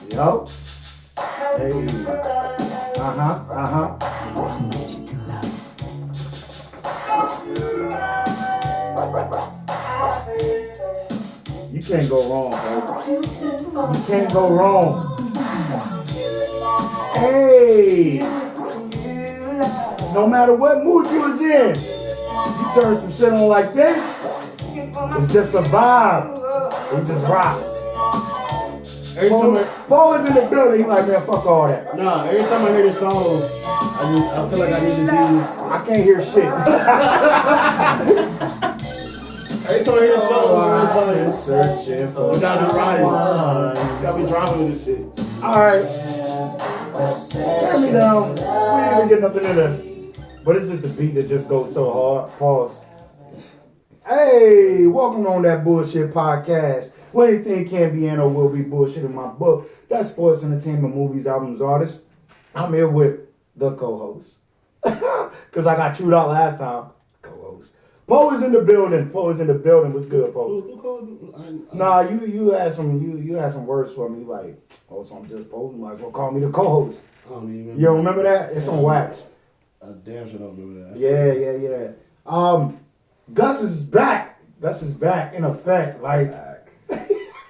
Yo. Hey. You can't go wrong, bro. You can't go wrong. Hey. No matter what mood you was in, you turn some shit on like this, it's just a vibe. We just rock. Paul is in the building, he like, man, fuck all that. Nah, every time I hear this song, I feel like I need to be... I can't hear shit. Every time I hear this song, I'm searching for you gotta be riding. You gotta be driving with this shit. Alright. Turn me down. We ain't even getting nothing in there. But it's just the beat that just goes so hard. Pause. Hey, welcome on that bullshit podcast. Where anything can be and or will be bullshit in my book. That's sports, entertainment, movies, albums, artists. I'm here with the co-host. Because I got chewed out last time. Co-host. Poe is in the building. Poe is in the building. What's good, Poe? Nah, you had some words for me like, oh, so I'm just Poe. You might as well call me the co-host. I don't even remember. You don't remember that? It's on wax. I damn sure don't remember that. Yeah. Gus is back. Gus is back in effect. Like, back.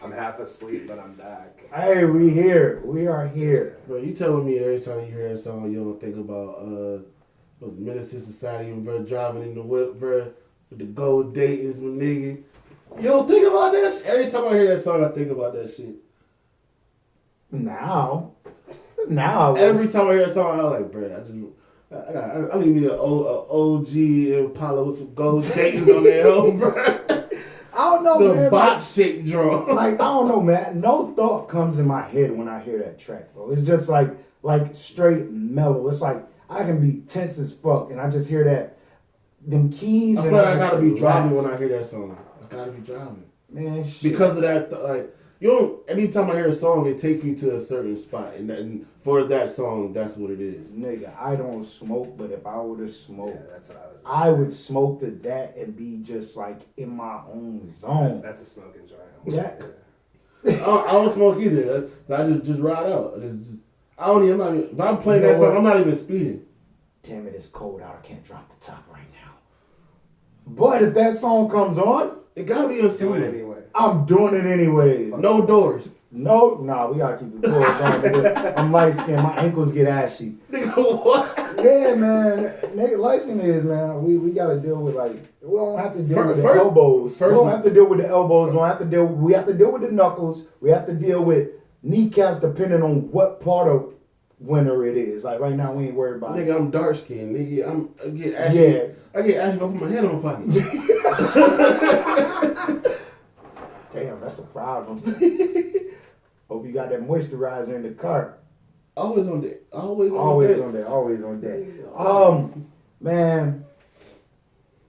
I'm half asleep, but I'm back. Hey, we here. We are here. Bro, you telling me every time you hear that song, you don't think about those Minister Society and bro driving in the whip, bro, with the gold datings with nigga. You don't think about that shit? Every time I hear that song, I think about that shit. Now. Every time I hear that song, I'm like, bro, I need me an OG Impala with some gold datings on that home, bro. I don't know, the man. box shaped drum. Like, I don't know, man. No thought comes in my head when I hear that track, bro. It's just like straight mellow. It's like I can be tense as fuck, and I just hear that, them keys. I feel like I gotta be driving when I hear that song. I gotta be driving. Man, shit. Because of that, like, you know, anytime I hear a song, it takes me to a certain spot, and for that song, that's what it is. Nigga, I don't smoke, but if I were to smoke, Yeah, that's what I would smoke to that and be just like in my own zone. That's a smoking joint. Yeah. I don't smoke either. I just ride out. I don't even. If I'm playing that song, I'm not even speeding. Damn it, it's cold out. I can't drop the top right now. But if that song comes on, it gotta be a Do song. it anyway. I'm doing it anyways. No doors. No, nah, we gotta keep the doors on. Nigga. I'm light skinned. My ankles get ashy. Nigga, what? Yeah, man. Nigga, light skin is, man. We gotta deal with like. We don't have to deal with the elbows. We don't have to deal with the elbows. We have to deal with the knuckles. We have to deal with kneecaps depending on what part of winter it is. Like right now, we ain't worried about it. Nigga, I'm dark skinned. Nigga, I get ashy. Yeah. I get ashy from my hand on my pocket. Damn, that's a problem. Hope you got that moisturizer in the car. Always on deck. Always on deck. Man,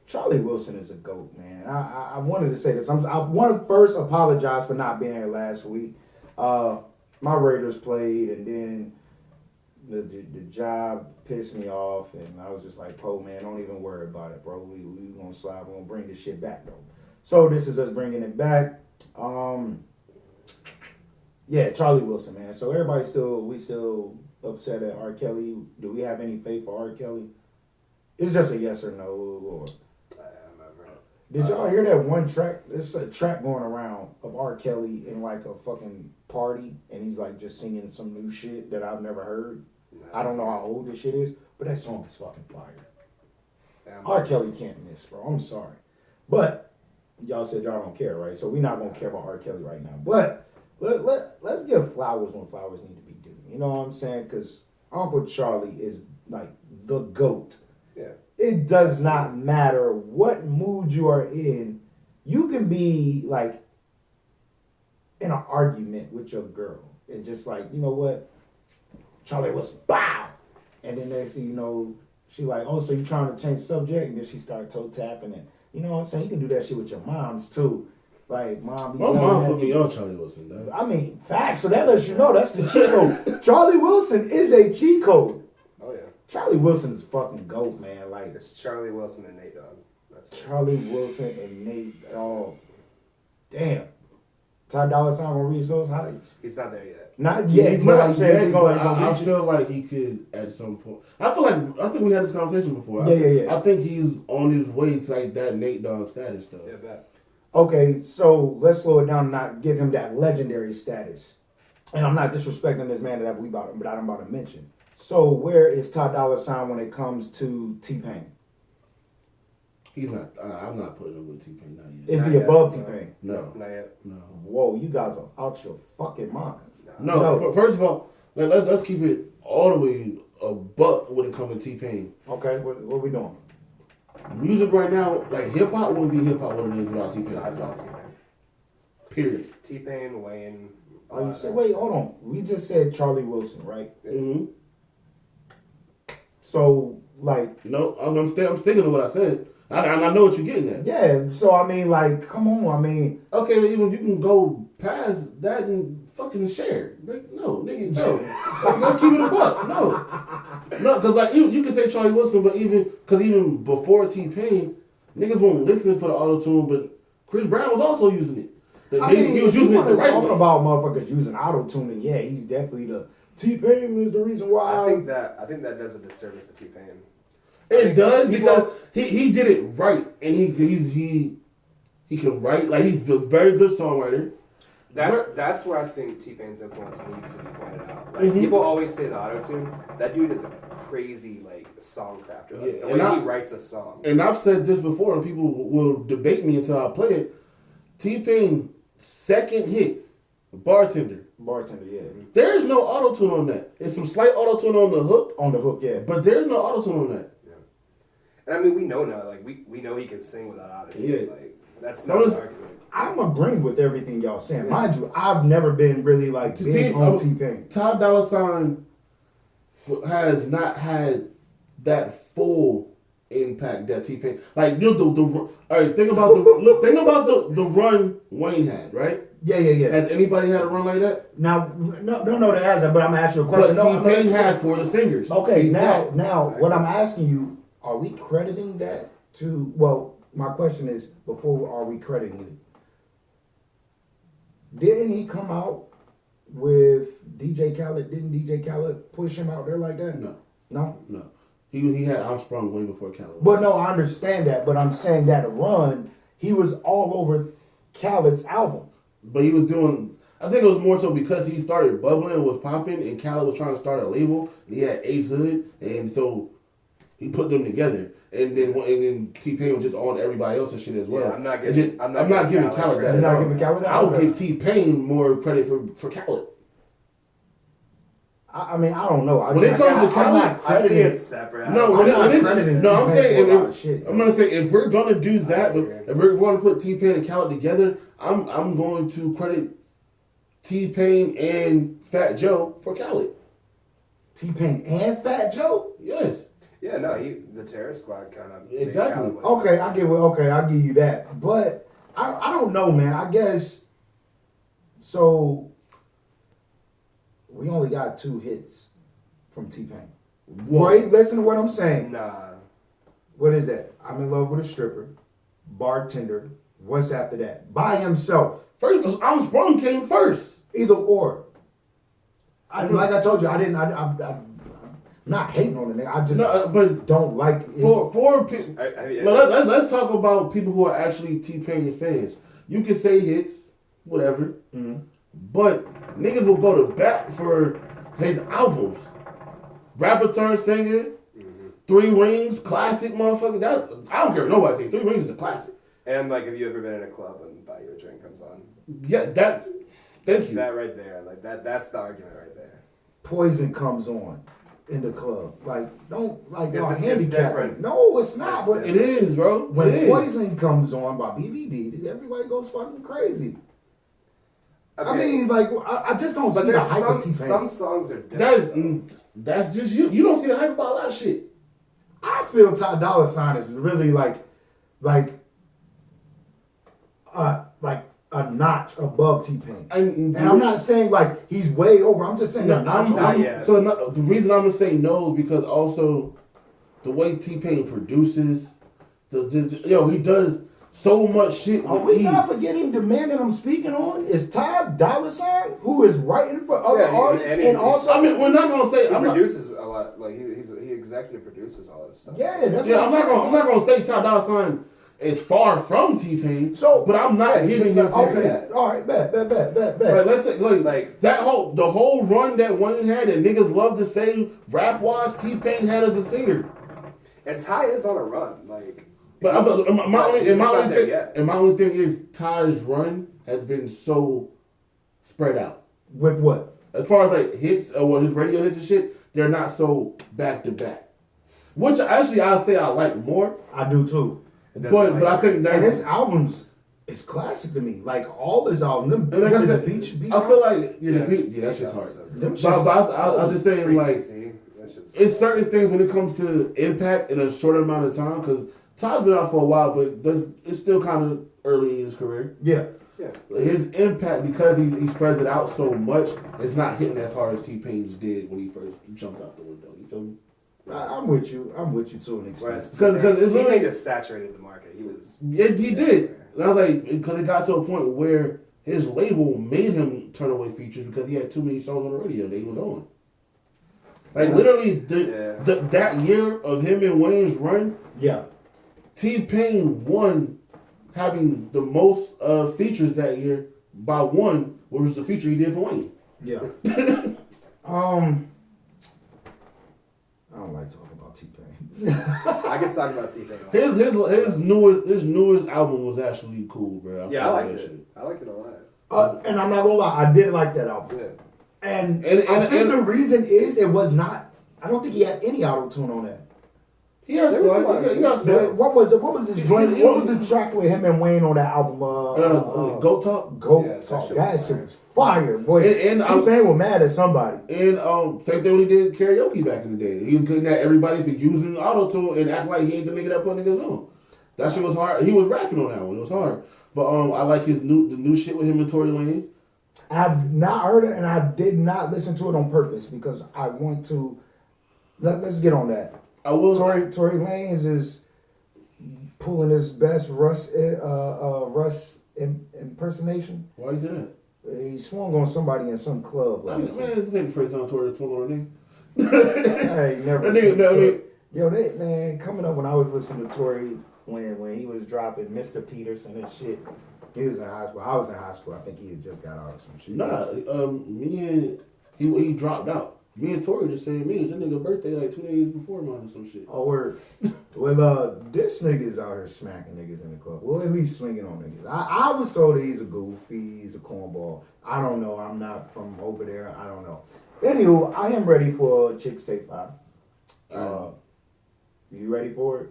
Charlie Wilson is a GOAT, man. I wanted to say this. I want to first apologize for not being here last week. My Raiders played, and then the job pissed me off, and I was just like, Poe, man, don't even worry about it, bro. We gonna slide. We're gonna bring this shit back, though. So this is us bringing it back. Yeah, Charlie Wilson, man. So everybody still upset at R. Kelly. Do we have any faith for R. Kelly? It's just a yes or no. Or did y'all hear that one track? There's a track going around of R. Kelly in like a fucking party, and he's like just singing some new shit that I've never heard. I don't know how old this shit is, but that song is fucking fire. R. Kelly can't miss, bro. I'm sorry, but y'all said y'all don't care, right? So we're not gonna care about R. Kelly right now, but. Let's give flowers when flowers need to be due. You know what I'm saying? Because Uncle Charlie is like the GOAT. Yeah. It does not matter what mood you are in. You can be like in an argument with your girl and just like, you know what? Charlie was bow. And then next thing you know, she like, oh, so you trying to change the subject? And then she start toe tapping it. You know what I'm saying? You can do that shit with your moms too. Like, mom, my mom put me on Charlie Wilson, though. I mean, facts. So that lets you know that's the cheat code. Charlie Wilson is a cheat code. Oh, yeah. Charlie Wilson is fucking GOAT, man. Like, it's Charlie Wilson and Nate Dogg. That's Charlie Wilson and Nate Dogg. Damn. Ty Dolla $ign gonna reach those heights? He's not there yet. Not yet. He's But not I'm saying yet, he's but gonna I reach it. feel like he could at some point. I think we had this conversation before. Yeah. I think he's on his way to like that Nate Dogg status though. Yeah, bet. Okay, so let's slow it down and not give him that legendary status. And I'm not disrespecting this man that I'm about to mention. So where is Ty Dolla $ign when it comes to T-Pain? He's not. I'm not putting him with T-Pain not yet. Is he Not above yet, T-Pain? No. Not yet. No. Whoa, you guys are out your fucking minds. No. First of all, let's keep it all the way a buck when it comes to T-Pain. Okay, what we doing? Music right now, like hip hop wouldn't be hip hop what it is without T-Pain. No, it's all T-Pain. Period. T-Pain, Wayne. Oh, you said, wait, hold on. We just said Charlie Wilson, right? Mm-hmm. So, like, No, I'm sticking to what I said. I know what you're getting at. yeah. So I mean, like, come on. I mean, Okay, but even you can go past that and fucking share. Like, no, nigga, no. Let's keep it a buck. No, because like you can say Charlie Wilson, but even before T-Pain, niggas won't listen for the auto tune. But Chris Brown was also using it. He was using it the right talking way. about motherfuckers using auto tuning. Yeah, he's definitely the T-Pain is the reason why. I think that does a disservice to T-Pain. It does because he did it right, and he can write. Like he's a very good songwriter. That's where I think T-Pain's influence needs to be pointed out. Like people always say the auto-tune. That dude is a crazy like song crafter. Like, the way he writes a song. And I've said this before, and people will debate me until I play it. T-Pain's second hit, Bartender. Bartender, yeah. There's no auto tune on that. It's some slight auto tune on the hook. On the hook, yeah. But there's no auto tune on that. And I mean, we know now. Like we know he can sing without auto-tune. Yeah. Like that's not an argument. I'm agreeing with everything y'all saying. Mind you, I've never been really like big on T-Pain. Ty Dolla $ign has not had that full impact that T-Pain. Like you know, all right, think about the run Wayne had, right? Yeah. Has anybody had a run like that? Now, no, that has that. But I'm asking you a question. But T-Pain has for the singers. Okay, He's now, that. what I'm asking you, are we crediting that to? Well, my question is, before are we crediting it? Didn't he come out with DJ Khaled? Didn't DJ Khaled push him out there like that? No. He had I'm Sprung way before Khaled. But no, I understand that. But I'm saying that a run, he was all over Khaled's album. But he was doing. I think it was more so because he started bubbling and was popping, and Khaled was trying to start a label. And he had Ace Hood, and so he put them together. And then T-Pain was just on everybody else's shit as well. Yeah, I'm not giving Khaled that. You're not giving Khaled that? I would give T-Pain more credit for Khaled. I mean, I don't know. When it comes to Khaled, I see it separate. I'm saying I'm gonna say if we're gonna do that, if we're gonna put T-Pain and Khaled together, I'm going to credit T-Pain and Fat Joe for Khaled. T-Pain and Fat Joe? Yes. Yeah, no, the Terror Squad kind of Exactly. Okay, I'll give you that. But I don't know, man. I guess so. We only got 2 hits from T-Pain. Wait, listen to what I'm saying. Nah. What is that? I'm in love with a stripper. Bartender. What's after that? By himself. First, I'm Sprung came first. Either or. Like I told you, I'm not hating on the nigga. I just don't like it. For people. Let's talk about people who are actually T-Pain fans. You can say hits, whatever. Mm-hmm. But niggas will go to bat for his albums. Rapper turn singer, 3 Rings, classic motherfucker. I don't care if nobody say 3 Rings is a classic. And like, have you ever been in a club and Buy You a Drink comes on? Yeah, thank you. That right there, like that's the argument right there. Poison comes on in the club. Like, don't like It's handicap. different. No, it's not. But It is, bro. when Poison comes on by BBD, everybody goes fucking crazy. Okay. I mean, like, I just don't see the hype of T-Pain. Some songs are different. That's just you. You don't see the hype about a lot of shit. I feel Ty Dolla $ign is really like a notch above T-Pain. And I'm not saying like he's way over. I'm just saying a notch over. So the reason I'm gonna say no is because also the way T-Pain produces, he does so much shit Are with we not ease. forgetting the man that I'm speaking on is Ty Dolla $ign, who is writing for other artists and also. I mean, we're not gonna say he produces a lot. Like he executive produces all this stuff. Yeah, that's yeah. what I'm not gonna say Ty Dolla $ign is far from T-Pain. So, but I'm not giving him okay. T-Pain. All right, bet. Like, let's say, like that the whole run that Wayne had, and niggas love to say rap wise, T-Pain had as a singer. And Ty is on a run, like. But my only thing is Ty's run has been so spread out. With what? As far as like hits or his radio hits and shit, they're not so back to back. Which actually I'll say I like more. I do too. But I think that his albums is classic to me. Like all his albums, and like I said, beach I feel like that's just hard. But I was just saying like it's certain things when it comes to impact in a short amount of time because Ty's been out for a while, but it's still kind of early in his career. Yeah. His impact, because he spreads it out so much, it's not hitting as hard as T-Pain's did when he first jumped out the window. You feel me? I'm with you to an extent. Because T-Pain just saturated the market. He did. And I was like, because it got to a point where his label made him turn away features because he had too many songs on the radio that he was on. Like literally, that year of him and Wayne's run, T-Pain won having the most features that year by one, which was the feature he did for Wayne. Yeah. I don't like talking about T-Pain. I can talk about T-Pain. His newest album was actually cool, bro. I liked it. Shit. I liked it a lot. And I'm not gonna lie, I did like that album. Yeah. And I think the reason is it was not. I don't think he had any auto tune on that. What was this joint? What was the track with him and Wayne on that album? Goat Talk. Talk. That shit was fire, boy. And T-Pain was mad at somebody. And same thing when he did karaoke back in the day. He was getting at everybody for using auto tune and act like he ain't the nigga that put niggas on. That shit was hard. He was rapping on that one. It was hard. But I like the new shit with him and Tory Lanez. I've not heard it, and I did not listen to it on purpose because I want to. Let's get on that. I will. Tory Lanez is pulling his best Russ impersonation. Why you say that? He swung on somebody in some club. Man, this ain't the first time Tory swung on a nigga. I ain't never seen it. Yo, man, coming up when I was listening to Tory when he was dropping Mr. Peterson and shit, he was in high school. I was in high school. I think he had just got out of some shit. Nah, me and he dropped out. Me and Tory just saying me. That nigga birthday like 2 days before mine or some shit. Oh, word. Well, this nigga's out here smacking niggas in the club. Well, at least swinging on niggas. I was told that he's a goofy, he's a cornball. I don't know. I'm not from over there. I don't know. Anywho, I am ready for Chicks Take 5. You ready for it?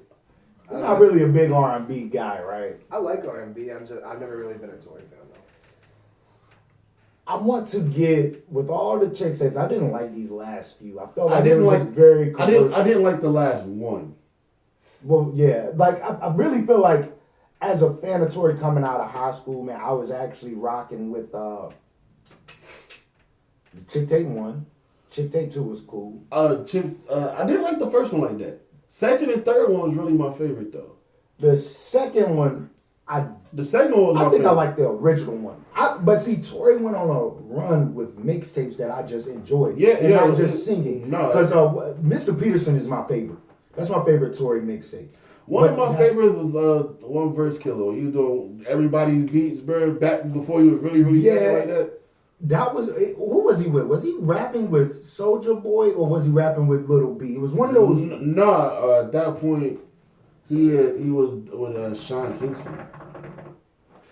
I'm not really a big R&B guy, right? I like R&B. I've never really been a Tory fan though. I want to get with all the Chicks Tapes. I didn't like these last few. I felt like they were just very commercial. I didn't like the last one. Well, yeah, like I really feel like as a fan of Tory coming out of high school, man, I was actually rocking with Chick Tape 1. Chick Tape 2 was cool. I didn't like the first one like that. Second and third one was really my favorite though. The second one, was my favorite. I think I like the original one. But see, Tory went on a run with mixtapes that I just enjoyed. Not just singing. No, because Mr. Peterson is my favorite. That's my favorite Tory mixtape. One of my favorites was One Verse Killer. You doing everybody's beats, bro, back before you was really saying like that. That was, who was he with? Was he rapping with Soulja Boy or was he rapping with Lil B? It was one of those. At that point, he was with Sean Kingston.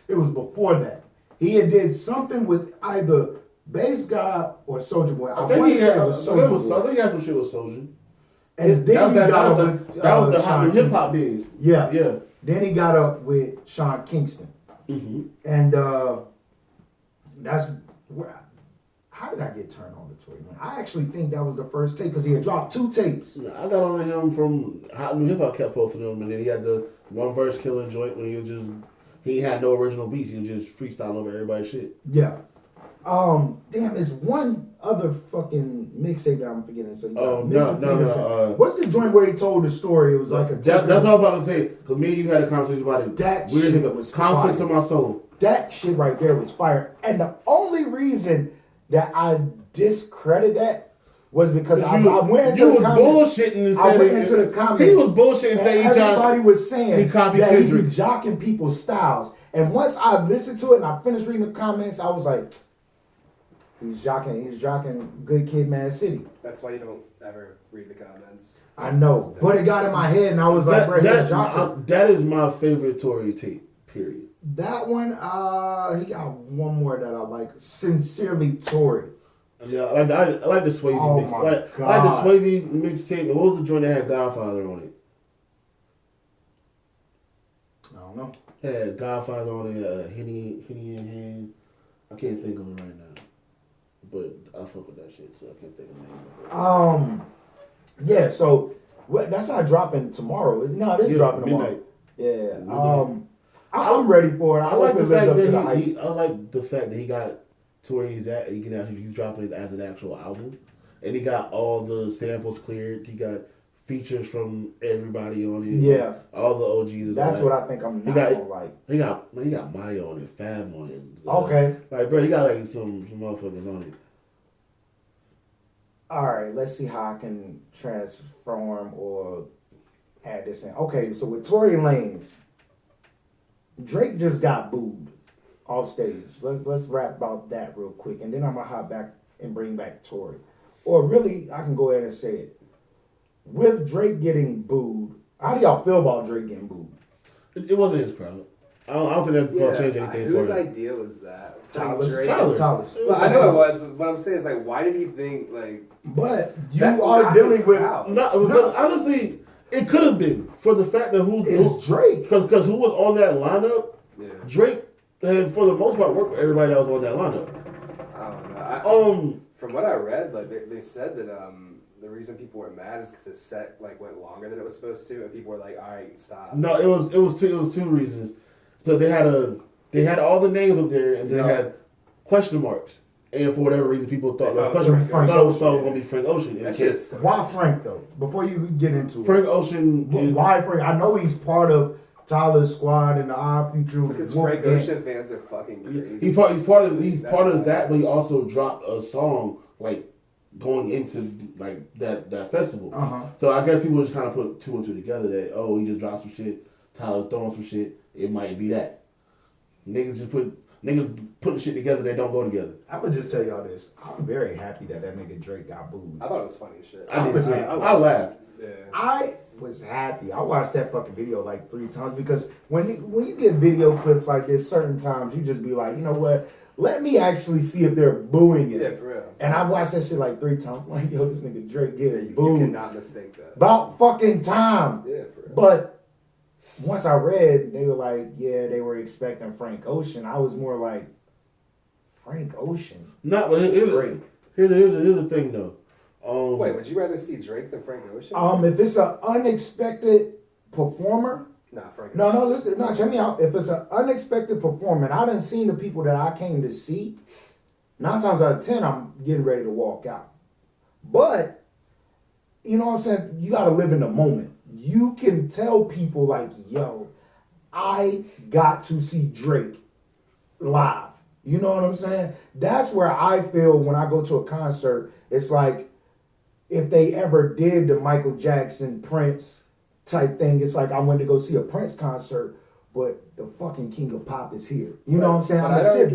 It was before that. He had did something with either Bass God or Soulja Boy. I think he had some shit with Soulja. And then that was the hot hip hop days. Yeah. Then he got up with Sean Kingston. Mm-hmm. And that's where. How did I get turned on to Tory, man? I actually think that was the first tape because he had dropped 2 tapes. I got on him from Hot New Hip Hop kept posting him, and then he had the One Verse Killer joint when he had no original beats. He was just freestyle over everybody's shit. Yeah. Damn, it's one other fucking mixtape that I'm forgetting. So you got Oh, Mr. no. Peterson. What's the joint where he told the story? It was like a. That's all I'm about to say. Because me and you had a conversation about it. That weird shit was conflicts fire. in my soul. That shit right there was fire. And the only reason that I discredit that was because I went into the comments. Bullshitting and I went saying into the comments. He was bullshitting saying everybody was saying copied that he Kendrick. be jocking people's styles. And once I listened to it and I finished reading the comments, I was like, he's jocking Good Kid, Mad City. That's why you don't ever read the comments. I know, but it got in my head, and I was like, bro, he's jocking. That is my favorite Tory tape. Period. That one, he got one more that I like. Sincerely, Tory. Yeah, I like the Swavey mix. I like the Swavey mixtape. What was the joint that had Godfather on it? I don't know. Had Godfather on it, Henny in hand. I can't think of it right now. But I fuck with that shit, so I can't think of the name. Yeah, so that's not dropping tomorrow. It is dropping tomorrow. Midnight. Yeah. I'm ready for it. I like the fact that I like the fact that he got to where he's at. He's dropping it as an actual album, and he got all the samples cleared. He got features from everybody on it. Yeah, all the OGs. That's what I think I'm not gonna like. He got Maya on it, Fab on it. Okay, like bro, he got like some motherfuckers on it. All right, let's see how I can transform or add this in. Okay, so with Tory Lanez, Drake just got booed off stage. Let's rap about that real quick, and then I'm gonna hop back and bring back Tory. Or really, I can go ahead and say it. With Drake getting booed, how do y'all feel about Drake getting booed? It wasn't his crowd. I don't think that's gonna change anything for him. Whose idea was that? Tyler's. Well, I know it was, but what I'm saying is like, why did he think like? But you are dealing with no. Honestly, it could have been for the fact that who Drake, because who was on that lineup. Yeah. Drake had for the most part worked with everybody that was on that lineup. I don't know. From what I read, like they said that the reason people were mad is because his set like went longer than it was supposed to, and people were like, "All right, stop." No, it was two reasons. So they had all the names up there, and they had question marks. And for whatever reason, people thought it was going to be Frank Ocean. Why Frank, though? Before you get into Frank Ocean. Why Frank? I know he's part of Tyler's squad and the Odd Future. Because Frank Ocean fans are fucking crazy. He's part of that, but he also dropped a song like going into like that festival. So I guess people just kind of put two and two together that he just dropped some shit. Tyler throwing some shit. It might be that niggas putting shit together that don't go together. I would just tell y'all this. I'm very happy that nigga Drake got booed. I thought it was funny as shit. I laughed. Yeah. I was happy. I watched that fucking video like 3 times because when you get video clips like this, certain times you just be like, you know what? Let me actually see if they're booing it. Yeah, for real. And I watched that shit like 3 times. Like, yo, this nigga Drake getting booed. You cannot mistake that. About fucking time. Yeah, for real. But once I read, they were like, yeah, they were expecting Frank Ocean. I was more like, Frank Ocean? Not, but Drake. Here's the thing, though. Wait, would you rather see Drake than Frank Ocean? If it's an unexpected performer, Frank Ocean. No, listen, check me out. If it's an unexpected performer, and I done seen the people that I came to see, 9 times out of 10, I'm getting ready to walk out. But, you know what I'm saying? You got to live in the moment. You can tell people like, yo, I got to see Drake live. You know what I'm saying? That's where I feel when I go to a concert. It's like if they ever did the Michael Jackson, Prince type thing. It's like I went to go see a Prince concert, but the fucking King of Pop is here. You know what I'm saying? I'm going to sit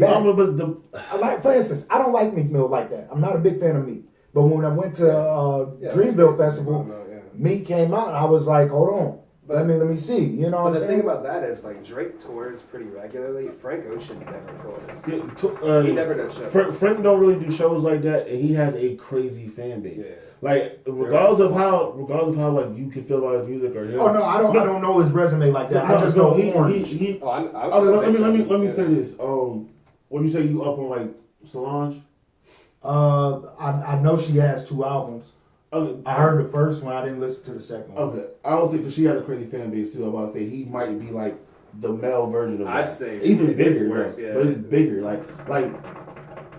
back. For instance, I don't like Meek Mill like that. I'm not a big fan of Meek. But when I went to Dreamville Festival, Meek came out, and I was like, hold on. But, let me see. You know what I'm saying? But the thing about that is, like, Drake tours pretty regularly. Frank Ocean never tours. He never does shows. Frank don't really do shows like that, and he has a crazy fan base. Yeah. Like, regardless of how like you can feel about his music or him. Oh no, I don't know his resume like that. I just know Orange. Let me say this. What do you say? You up on like Solange? I know she has 2 albums. Okay. I heard the first one. I didn't listen to the second one. Okay, I don't think because she has a crazy fan base too. I'm about to say he might be like the male version of that. I'd say even bigger, worse, yeah. But it's bigger. Like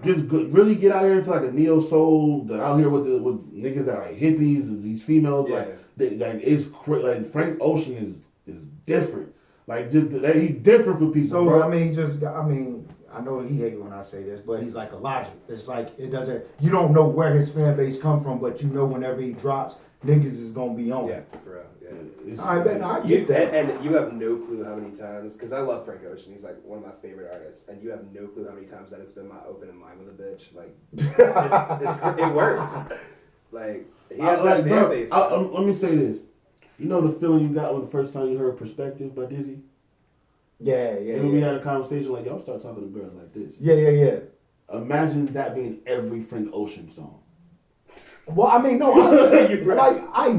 really get out here into like a neo soul. That out here with niggas that are like hippies and these females like like Frank Ocean is different. Like he's different for people. So bro. I know he hates when I say this, but he's like a Logic. It's like you don't know where his fan base come from, but you know whenever he drops, niggas is gonna be on. Yeah, for real. Yeah. I bet I get that. And you have no clue how many times, because I love Frank Ocean. He's like one of my favorite artists, and you have no clue how many times that it's been my opening line with a bitch. Like, it works. Like he has that fan base. Let me say this. You know the feeling you got when the first time you heard "Perspective" by Dizzy? Yeah. And we had a conversation like, y'all start talking to girls like this. Yeah. Imagine that being every Frank Ocean song. Well, I mean, no, I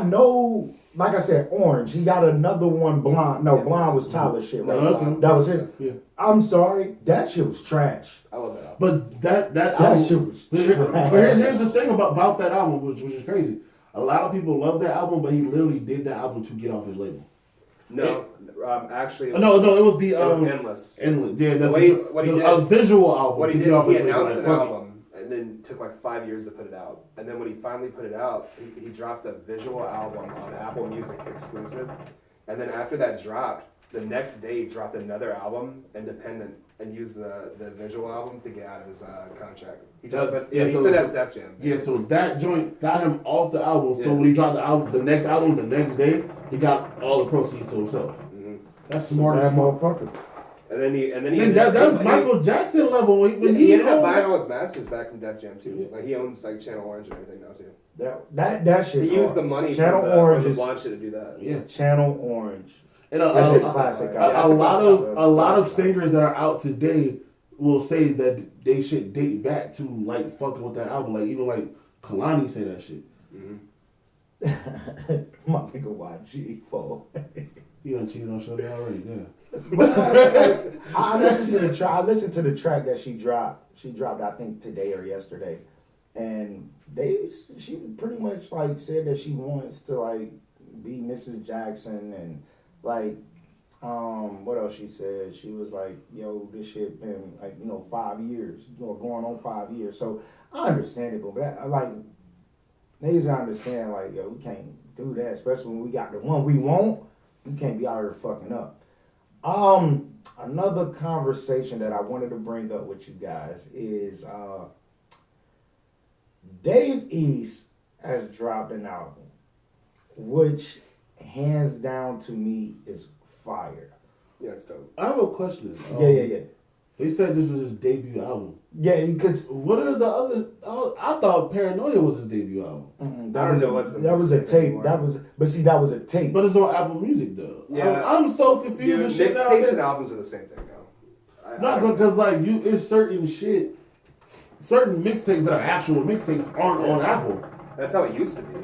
know, like I said, Orange. He got another one, Blonde. No, Blonde was Tyler's shit, right? No, that was his. Yeah. I'm sorry, that shit was trash. I love that album. But that album, shit was trash. Here's the thing about that album, which is crazy. A lot of people love that album, but he literally did that album to get off his label. No, actually, it was the it was Endless. Endless, yeah, a visual album. What he did, he announced an album, and then took like 5 years to put it out. And then when he finally put it out, he dropped a visual album on Apple Music exclusive. And then after that dropped, the next day he dropped another album, independent, and used the visual album to get out of his contract. He finessed Def Jam. Yeah, so that joint got him off the album. Yeah. So when he dropped the next album, the next day, he got all the proceeds to himself. Mm-hmm. That's smart as motherfucker. And then that's Michael Jackson level when he ended up buying all his masters back from Def Jam too. Yeah. Like he owns like Channel Orange and everything now too. That shit. He used the money Channel from Orange the launch to do that. Yeah, Channel Orange. And a lot of singers that are out today will say that they should date back to like fucking with that album. Like even like Kalani say that shit. Mm-hmm. My nigga YG for. You done cheated on Shorty already, yeah. But I listened to the track. I listened to the track that she dropped. She dropped, I think, today or yesterday, and she pretty much like said that she wants to like be Mrs. Jackson and like. What else she said? She was like, yo, this shit been like, 5 years, going on 5 years. So I understand it, but I like, niggas understand, like, yo, we can't do that, especially when we got the one we want. We can't be out here fucking up. Another conversation that I wanted to bring up with you guys is Dave East has dropped an album, which hands down to me is fire. Yeah, it's dope. I have a question. Yeah. They said this was his debut album. Yeah, because what are the other? I thought Paranoia was his debut album. That was a tape. That was a tape. But it's on Apple Music though. Yeah, I'm so confused. Dude, mixtapes and albums are the same thing now. Not because like it's certain shit, certain mixtapes that are actual mixtapes aren't on Apple. That's how it used to be.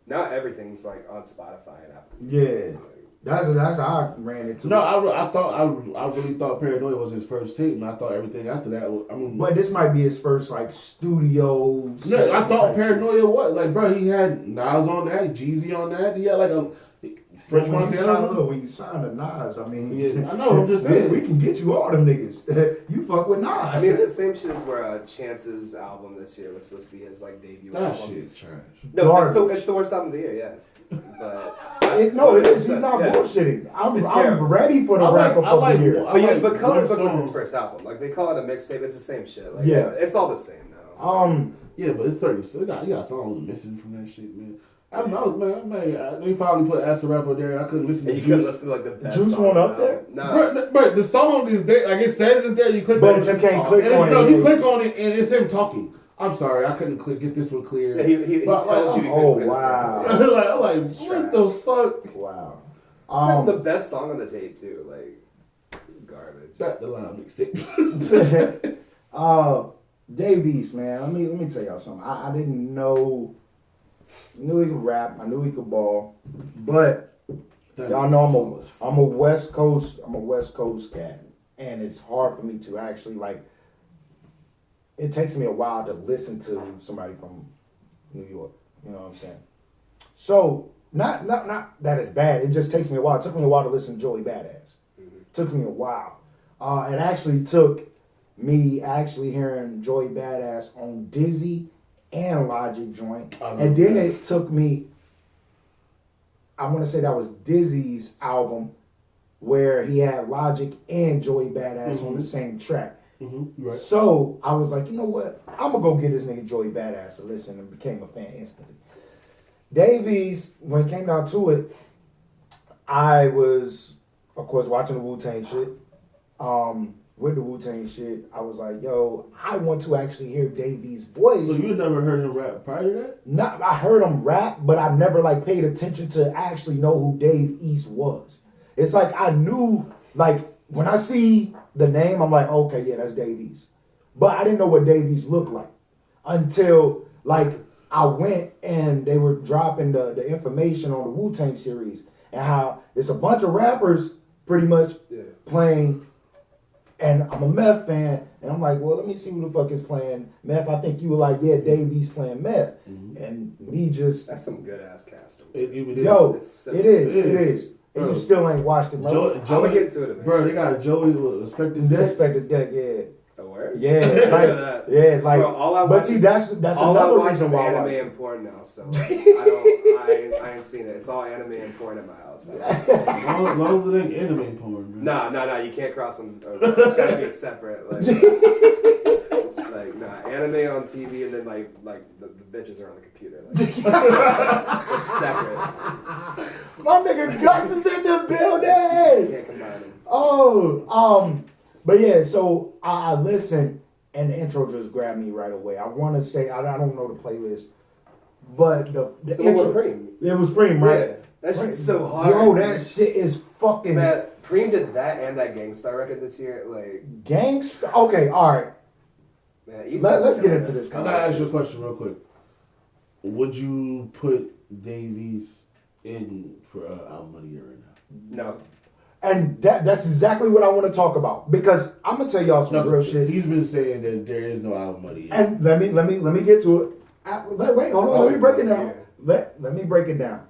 Now everything's like on Spotify and Apple. Yeah. That's how I ran into it. No, I really thought Paranoia was his first tape, and I thought everything after that. But this might be his first like studio. Yeah, I thought Paranoia was like, bro. He had Nas on that, Jeezy on that. He had like a French Montana. When you sign to Nas, I mean, yeah, I know. I'm just saying we can get you all them niggas. You fuck with Nas. I mean, it's the same shit as where Chance's album this year was supposed to be his like debut album. That shit trash. No, it's the worst album of the year. Yeah. But it is. He's not bullshitting. I'm ready for the wrap up of the year. But Colored Book was his first album. Like they call it a mixtape. It's the same shit. Like, it's all the same now. Yeah, but it's 30. So you got songs missing from that shit, man. They finally put Acid Rap on there. And I couldn't listen to you Juice. couldn't listen to like the best. Juice one up there. No, but the song is there. Like it says it's there. You click on it. But you can't click on it. No, you click on it and it's him talking. I'm sorry, I couldn't get this one clear. Yeah, he tells you. Oh wow! I'm like, what the fuck? Wow. It's like the best song on the tape too. Like, it's garbage. Back the line, mixtape. Dave East, man. Let me tell y'all something. I didn't know. I knew he could rap. I knew he could ball, but y'all know I'm a West Coast cat, and it's hard for me to actually like. It takes me a while to listen to somebody from New York. You know what I'm saying? So, not that it's bad. It just takes me a while. It took me a while to listen to Joey Badass. Mm-hmm. It took me a while. It actually took me actually hearing Joey Badass on Dizzy and Logic joint. And then it took me, I want to say that was Dizzy's album where he had Logic and Joey Badass on the same track. Right. So I was like, you know what? I'm going to go get this nigga Joey Badass a listen, and became a fan instantly. Davies, when it came down to it, I was, of course, watching the Wu-Tang shit. With the Wu-Tang shit, I was like, yo, I want to actually hear Davies' voice. So you never heard him rap prior to that? Not, I heard him rap, but I never like paid attention to actually know who Dave East was. It's like I knew, like, when I see the name, I'm like, okay, yeah, that's Dave East. But I didn't know what Dave East looked like until, like, I went and they were dropping the information on the Wu-Tang series and how it's a bunch of rappers pretty much playing. And I'm a Meth fan, and I'm like, well, let me see who the fuck is playing Meth. I think you were like, yeah, Davies playing Meth. And me just... That's some good-ass casting. It is. Yo, So it is. And Bro. you still ain't watched it, bro. I'm gonna get to it eventually. Bro, they got Joey Expected Death. Expected Deck, yeah. The word? Yeah, like, yeah, like... Bro, all I but watch see, is- that's all another I watch reason is why I anime watch it. and porn now, so I ain't seen it. It's all anime and porn in my house. As long as it ain't anime porn, man. Nah, you can't cross them. It's gotta be separate. Like, anime on TV and then like the bitches are on the computer. Like, it's separate. My nigga Gus is in the You building. can't combine them. Oh, but yeah, so I listened and the intro just grabbed me right away. I want to say I don't know the playlist, but the intro, Preem. it was Preem, right? Yeah, that shit's so hard. Yo, that shit is fucking Preem did that and that Gangstar record this year. Like, gangsta. Okay, all right. man, Let's get into this I gotta ask you a conversation. question real quick. Would you put Davies in for album of the year right now? No. And that's exactly what I want to talk about because I'm gonna tell y'all some real shit. He's been saying that there is no album of the year. And let me get to it. Wait, hold on. Let me break it down. Let me break it down.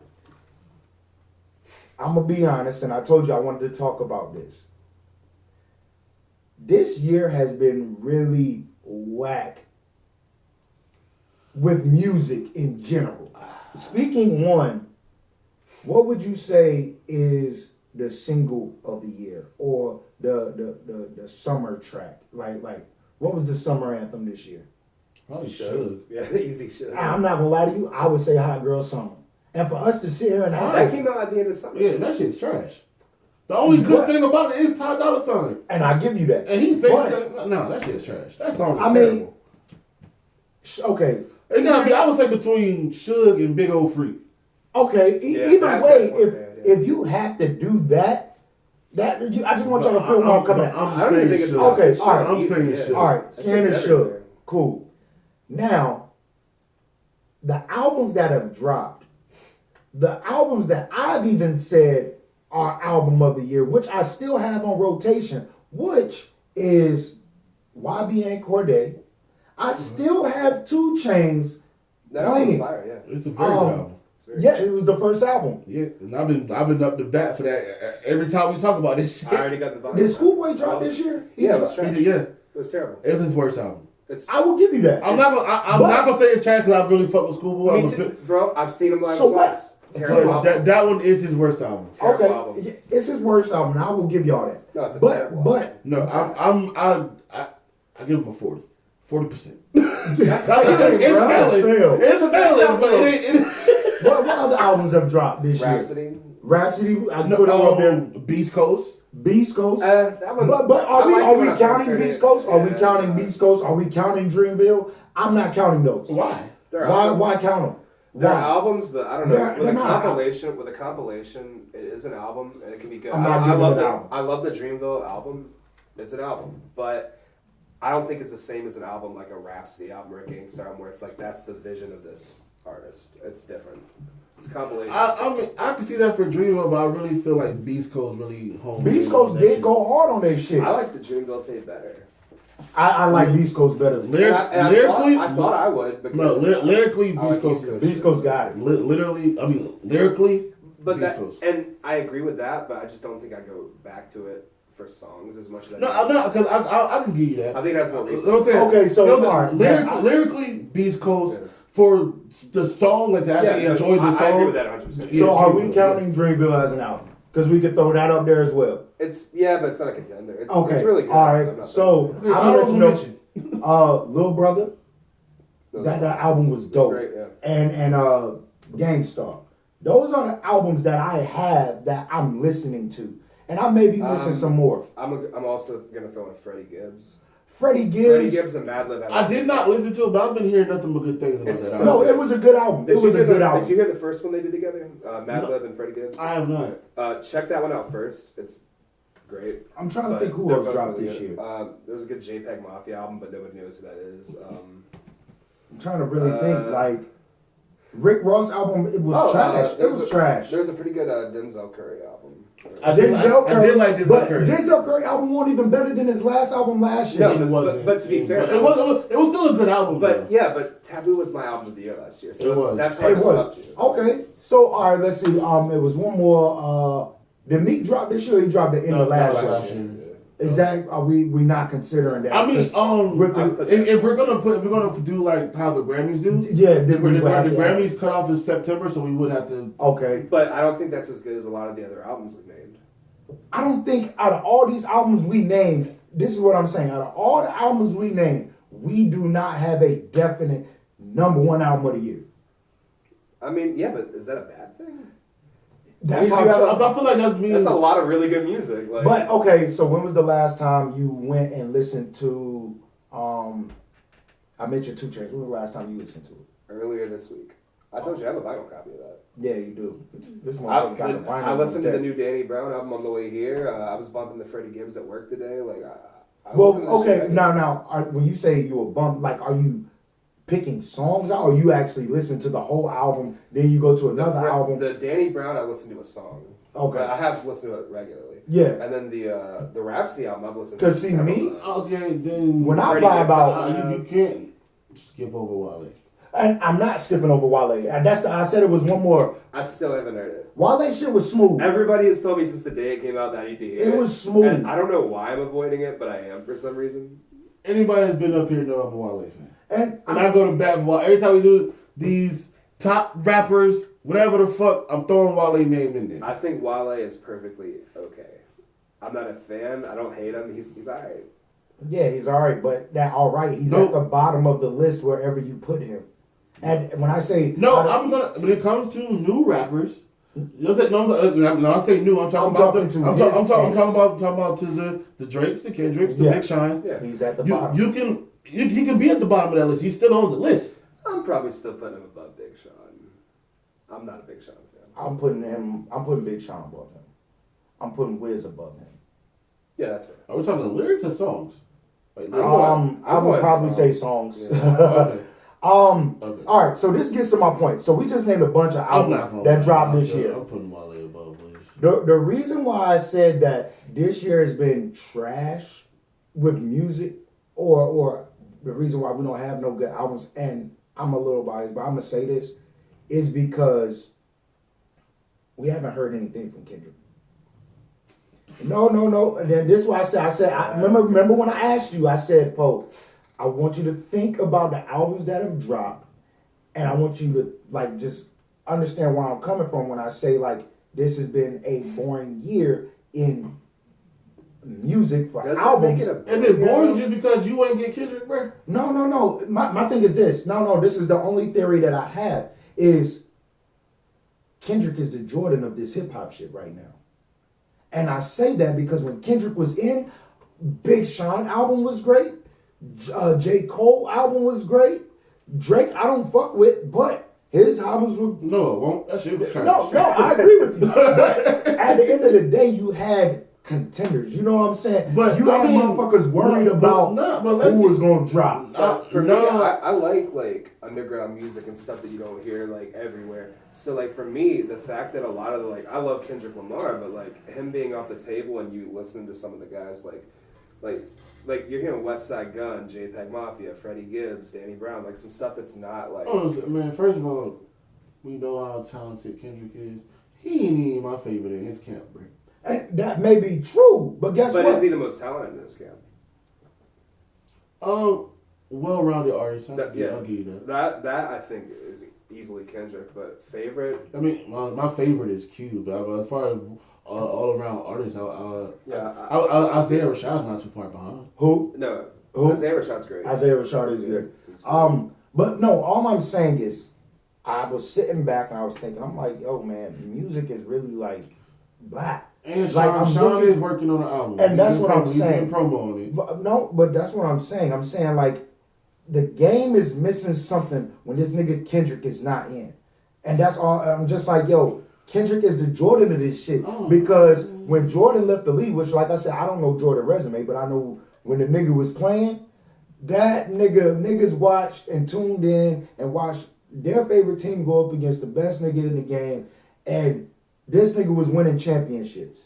I'm gonna be honest, and I told you I wanted to talk about this. This year has been really whack with music in general. Speaking one, what would you say is the single of the year or the summer track? Like what was the summer anthem this year? Probably should. Yeah, easy shit. I'm not gonna lie to you, I would say Hot Girl Summer. And for us to sit here and have That came out at the end of summer. Yeah, that shit's trash. The only good thing about it is Ty Dolla $ign. and I give you that. And he thinks But- no, that shit's trash. That song is I terrible. mean, okay. It's gotta be, I would say between Suge and Big Ol' Freak. Okay, Yeah, either that's way, one bad, yeah. if you have to do that, I just want y'all to feel where I'm coming at. I'm I don't even think it's Suge. Okay, it's all right, I'm easy, saying yeah. Suge. All right, That's Stan and just Suge, everywhere. cool. Now, the albums that have dropped, the albums that I've even said are album of the year, which I still have on rotation, which is YBN Cordae. I still have 2 Chainz That album's playing. fire, yeah. It's a very good album. It's very Yeah, it was the first album. Yeah, and I've been up to bat for that every time we talk about this shit. I already got the vibe. Did Schoolboy drop this year? He Yeah, it dropped- was trash. Yeah, It was terrible. it's his worst album. It's I will give you that. I'm not gonna say it's trash because I really fuck with Schoolboy. me I'm a too, bit- bro. I've seen him live So what? twice. Terrible but album. that one is his worst album. Terrible Okay, album. it's his worst album. And I will give y'all that. No, it's a terrible album. No, I give him a 40%. That's It's fine, bro. valid. It's valid, but it ain't. What other albums have dropped this year? Rhapsody. Rhapsody, I put it up there. Beast Coast. Beast Coast. That one. But are I we like are it we when I counting first heard Beast it. Coast? Are we Yeah, counting Beast Coast? Are we counting Dreamville? I'm not counting those. Why? They're Why albums. count them? They're Why? albums, but I don't know. They're With a not compilation, it is an album, and it can be good. I'm not I giving love it an the album. I love the Dreamville album. It's an album, but I don't think it's the same as an album like a Rhapsody album or a Gangstar album, where it's like that's the vision of this artist. It's different. It's a compilation. I mean, I can see that for Dreamville, but I really feel like Beast Coast really honed Beast in Coast on that did shit. go hard on their shit. I like the Dreamville tape better. I like Beast Coast better. Lyrically, I thought I would. Because no, lyrically, I like Beast Coast. Beast Coast. Beast Coast got it. Literally, I mean, lyrically, But Beast that, Coast. and I agree with that, but I just don't think I go back to it for songs as much as I No, do. I'm not, because I can give you that. I think that's what You know what I'm saying? Okay, so, you know what I'm alright, saying? man, Lyrically, Beast Coast, Yeah. for the song, like to actually enjoy the song. I agree with that 100%. So are we Yeah. counting Dreamville as an album? Because we could throw that up there as well. But it's not a contender. It's Okay. really good. All I'm right. not So Okay, I'm gonna let you know. mention. Lil Brother, that album was dope. Great, yeah. And Gangstar. Those are the albums that I have that I'm listening to, and I may be missing some more. I'm also gonna throw in Freddie Gibbs. Freddie Freddie Gibbs. Gibbs and Madlib. I did not listen to it, but I've been hearing nothing but good things about It's that so- No, album. it was a good album. It was a good album. Did you hear the first one they did together? Madlib and Freddie Gibbs. I have not. Check that one out first. It's great. I'm trying to But think who they're else both dropped really this good. year. There was a good JPEG Mafia album, but nobody knows who that is. I'm trying to really think. Like Rick Ross album, it was trash. It was trash. There's a pretty good Denzel Curry album. I did like Denzel but Curry. Denzel Curry album wasn't even better than his last album last year. No, It wasn't. but to be fair, it was still a good album. But though. yeah, but Taboo was my album of the year last year, so It was. that's how It I was. loved you. Okay, so all right, let's see. It was one more. Did Meek drop this year? Or he dropped the end of last year. Is that are we not considering that? I mean, with the, if we're gonna do like how the Grammys do, yeah, the then we would have to- Grammys cut off in September, so we would have to. Okay, But I don't think that's as good as a lot of the other albums we've named. I don't think out of all these albums we named, this is what I'm saying. Out of all the albums we named, we do not have a definite number one album of the year. I mean, yeah, but is that a bad thing? That's Means you how. have I feel like That's a lot of really good music. Like, But okay, so when was the last time you went and listened to? I mentioned 2 Chainz. When was the last time you listened to it? earlier this week, I told you I have a vinyl copy of that. Yeah, you do. This one got the vinyls I listened on to the deck. new Danny Brown album on the way here. I was bumping the Freddie Gibbs at work today. Like, I Well, listened to this okay, shit. now, when you say you were bummed, like, are you picking songs out, or you actually listen to the whole album, then you go to another album? The Danny Brown, I listened to a song. Okay. But I have listened to it regularly. Yeah. And then the Rhapsody album, I've listened to. 'Cause see, several me, times. Okay, then When I Freddie buy Gibbs, about, you can't skip over Wale. and I'm not skipping over Wale. And I said it was one more. I still haven't heard it. Wale shit was smooth. Everybody has told me since the day it came out that I need to hear it. It was smooth. And I don't know why I'm avoiding it, but I am for some reason. Anybody that's been up here know I'm a Wale fan. And And I go to bat for Wale. Every time we do these top rappers, whatever the fuck, I'm throwing Wale name in there. I think Wale is perfectly okay. I'm not a fan. I don't hate him. He's alright. yeah, he's all right, but that all right, he's Nope. at the bottom of the list wherever you put him. And when I say No, I'm gonna. When it comes to new rappers, no, I say new. I'm talking about. I'm talking about to the Drakes, the Kendricks, the Yeah. Big Shines. Yeah. he's at the bottom. He can be at the bottom of that list. He's still on the list. I'm probably still putting him above Big Sean. I'm not a Big Sean fan. I'm putting Big Sean above him. I'm putting Wiz above him. Yeah, that's fair. Are we talking lyrics or songs? Like, I'm going- I I'm would going probably say songs. songs. Yeah. okay. Okay. All right, so this gets to my point. So we just named a bunch of I'm not albums gonna that lie. dropped this year. I'm putting Wale above Wiz. The reason why I said that this year has been trash with music, or the reason why we don't have no good albums, and I'm a little biased, but I'm gonna say this, is because we haven't heard anything from Kendrick. No. And then this is why I said, remember when I asked you, I said, Pope, I want you to think about the albums that have dropped, and I want you to like just understand where I'm coming from when I say like this has been a boring year in music for Does it albums. make it a Is it boring just because you ain't get Kendrick, bro? No. My thing is this. No. This is the only theory that I have is Kendrick is the Jordan of this hip hop shit right now. And I say that because when Kendrick was in, Big Sean album was great. J. Cole album was great. Drake I don't fuck with, but his albums were No, it won't. That shit was trash. no, I agree with you. But at the end of the day, you had contenders. You know what I'm saying? But, you had I mean, motherfuckers worried about let's who was get- gonna drop. But for me, No. I like underground music and stuff that you don't hear like everywhere. So like for me, the fact that a lot of the I love Kendrick Lamar, but like him being off the table and you listen to some of the guys like you're hearing West Side Gun, JPEG Mafia, Freddie Gibbs, Danny Brown, like some stuff that's not like. Oh, man, first of all, we know how talented Kendrick is. He ain't even my favorite in his camp, bro. And that may be true, but guess But what? is he the most talented in this camp? Well-rounded artist. I'll give you that. That I think is easily Kendrick, but favorite. I mean, my favorite is Q, but as far as all-around artists, Isaiah Rashad's not too far behind. Who? No, Who? Isaiah Rashad's great. Isaiah Rashad is good. But no, all I'm saying is, I was sitting back and I was thinking, I'm like, yo, man, music is really like black. And Like, Sean is working on the album. And that's what I'm saying. He's promo on it. But that's what I'm saying. I'm saying like, the game is missing something when this nigga Kendrick is not in. And that's all. I'm just like, yo, Kendrick is the Jordan of this shit. Because when Jordan left the league, which like I said, I don't know Jordan's resume, but I know when the nigga was playing, that niggas watched and tuned in and watched their favorite team go up against the best nigga in the game. And this nigga was winning championships.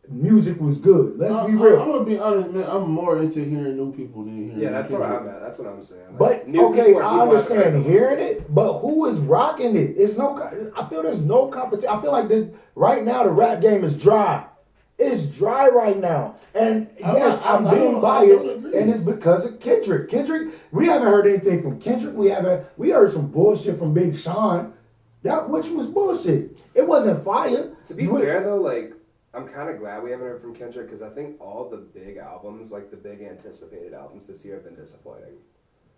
Music was good. Let's be real. I'm gonna be honest, man. I'm more into hearing new people than hearing. Yeah, that's new where people. I'm at. That's what I'm saying. Like, But new okay, people are I people understand I've heard hearing it, but who is rocking it? It's no. I feel there's no competition. I feel like this right now. The rap game is dry. It's dry right now, and yes, I'm being biased, and it's because of Kendrick. Kendrick, we haven't heard anything from Kendrick. We heard some bullshit from Big Sean, which was bullshit. It wasn't fire. To be fair though, like, I'm kind of glad we haven't heard from Kendrick because I think all the big albums, like the big anticipated albums this year, have been disappointing.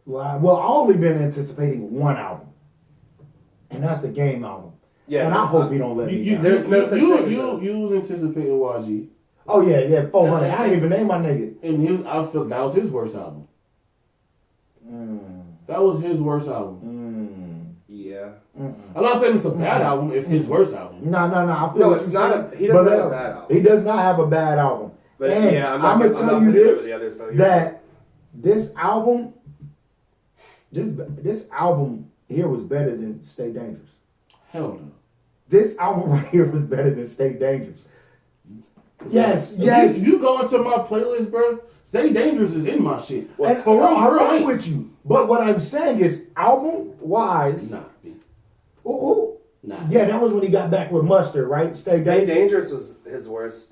Well, I only been anticipating one album, and that's the Game album. Yeah, and I hope he don't let me down. There's no such thing as You was anticipating YG. Oh yeah, 400. I ain't even named my nigga. And I feel that was his worst album. That was his worst album. Yeah. I'm not saying it's a bad album. It's his worst album. No. I feel No, what it's you're not. saying, He doesn't but, have a bad album. He does not have a bad album. But and yeah, I'm gonna tell you this: that this album here was better than Stay Dangerous. Hell no. This album right here was better than Stay Dangerous. Yes. If you go into my playlist, bro, Stay Dangerous is in my shit. And for real, I'm right with you. But what I'm saying is, album-wise... Nah. Nah. Yeah, that was when he got back with Mustard, right? Stay Dangerous was his worst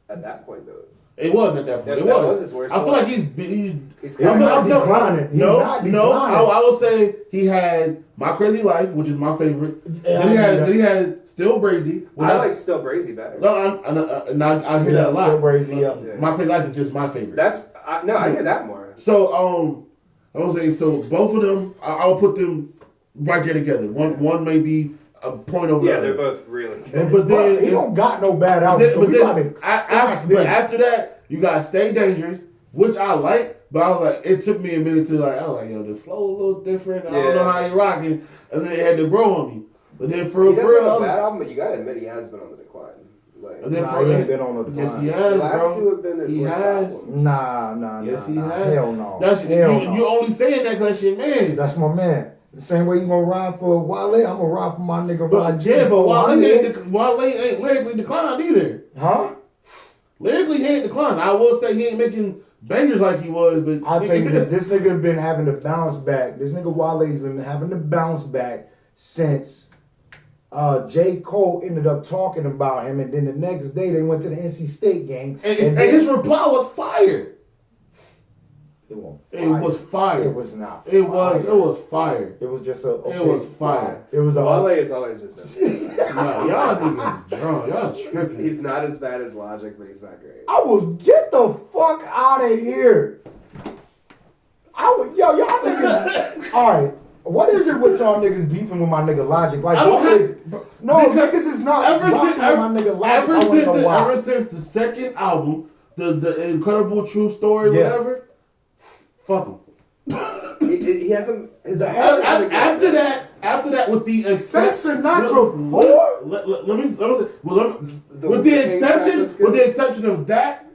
at that point, though. It was at that point. That was his worst. I feel like he's not declining. No, I would say he had My Crazy Life, which is my favorite. Then he had Still Brazy. I like Still Brazy better. No, I hear that a lot. Still Brazy, yeah. My Crazy Life is just my favorite. I hear that more. So I was saying, so both of them, I would put them right there together. One may be a point over. Yeah, they're both really good. But then he don't got no bad albums. After that, you got Stay Dangerous, which I like, but I was like, it took me a minute to I was like, yo, the flow a little different. I don't know how you rocking, and then it had to grow on me. But then for he doesn't real, have a bad album, but you gotta admit he has been on the decline. Like, he ain't been on the decline. Yes, he has, the last bro. two have been his worst albums. Nah. Yes, he has. Hell no. You only saying that because that's your man. That's my man. The same way you gonna ride for Wale, I'm gonna ride for my nigga But Rod. yeah, but Wale ain't lyrically declined either. Huh? Lyrically, he ain't declined. I will say he ain't making bangers like he was, but I'll tell you this nigga been having to bounce back. This nigga Wale's been having to bounce back since J. Cole ended up talking about him, and then the next day they went to the NC State game. And his reply was fire. It was fire. It was not fire. It was fire. It was just it was fire. It was Wale is always just nah, y'all niggas drunk. Y'all tripping. He's not as bad as Logic, but he's not great. I was get the fuck out of here. Y'all niggas. All right. What is it with y'all niggas beefing with my nigga Logic? Like, niggas is not rocking with my nigga Logic. Ever since the second album, the Incredible True Story, whatever. Fuck him. He hasn't. After that, with the exception, Sinatra 4. Let me say. With the exception of that,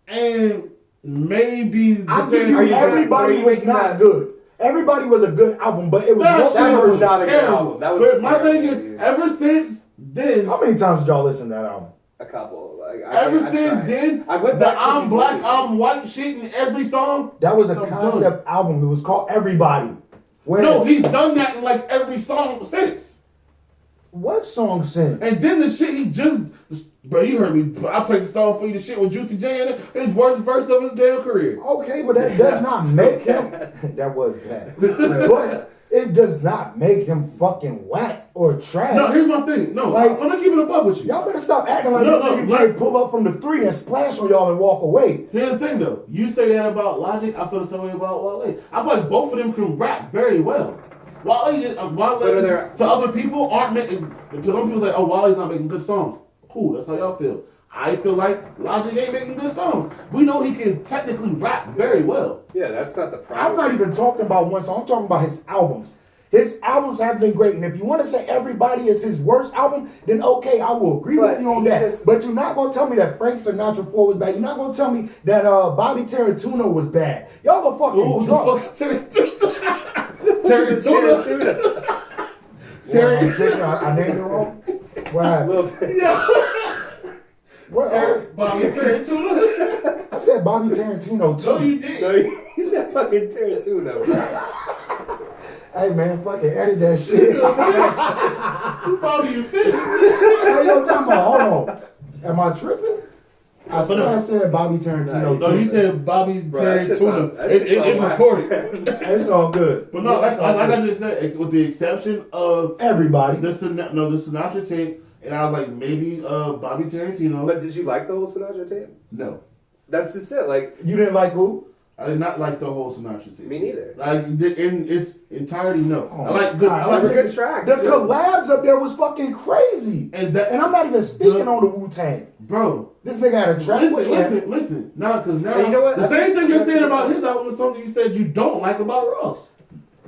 and maybe I tell you, everybody was not good. Everybody was a good album, but it was that was not a good album. That was. My thing is, ever since then, how many times did y'all listen to that album? A couple. Ever since then, I went back I'm black, I'm white shit in every song. That was a concept album. It was called Everybody. No, he's done that in like every song since. What song since? And then the shit he just Bro, you heard me. I played the song for you. The shit with Juicy J in it. His worst verse of his damn career. Okay, but that does not make him. That was bad. But it does not make him fucking whack or trash. No, here's my thing. No, Like- I'm not keeping it up with you. Y'all better stop acting like No, this no, nigga like- can't pull up from the 3 and splash on y'all and walk away. Here's the thing, though. You say that about Logic. I feel the same way about Wale. I feel like both of them can rap very well. Wale to other people aren't making. To some people say, "Oh, Wale's not making good songs." Cool, that's how y'all feel. I feel like Logic ain't making good songs. We know he can technically rap very well. Yeah, that's not the problem. I'm not even talking about one song. I'm talking about his albums. His albums have been great, and if you want to say Everybody is his worst album, then okay, I will agree with you on that. But you're not gonna tell me that Frank Sinatra 4 was bad. You're not gonna tell me that Bobby Tarantino was bad. Y'all are fucking drunk. Tarantino. I named it wrong. What happened? Yeah. Bobby Tarantino. I said Bobby Tarantino too. No, you did. No, he said fucking Tarantino. Hey man, fucking edit that shit. Bobby, you finished. Hey, yo, time out. Hold on. Am I tripping? I said Bobby Tarantino. No, you said Bobby Tarantino. It's recorded. It's all good. But no, like I just said, with the exception of everybody, the Sinatra tape, and I was like maybe Bobby Tarantino. But did you like the whole Sinatra tape? No. That's just it. Like, you didn't like who? I did not like the whole Sinatra tape. Me neither. Like in its entirety, no. Oh, I like good. God, I like good tracks. The collabs up there was fucking crazy. And I'm not even speaking on the Wu-Tang. Bro, this nigga had a track. Listen. Now, because now you know what? the same thing you're saying about his album is something you said you don't like about Ross.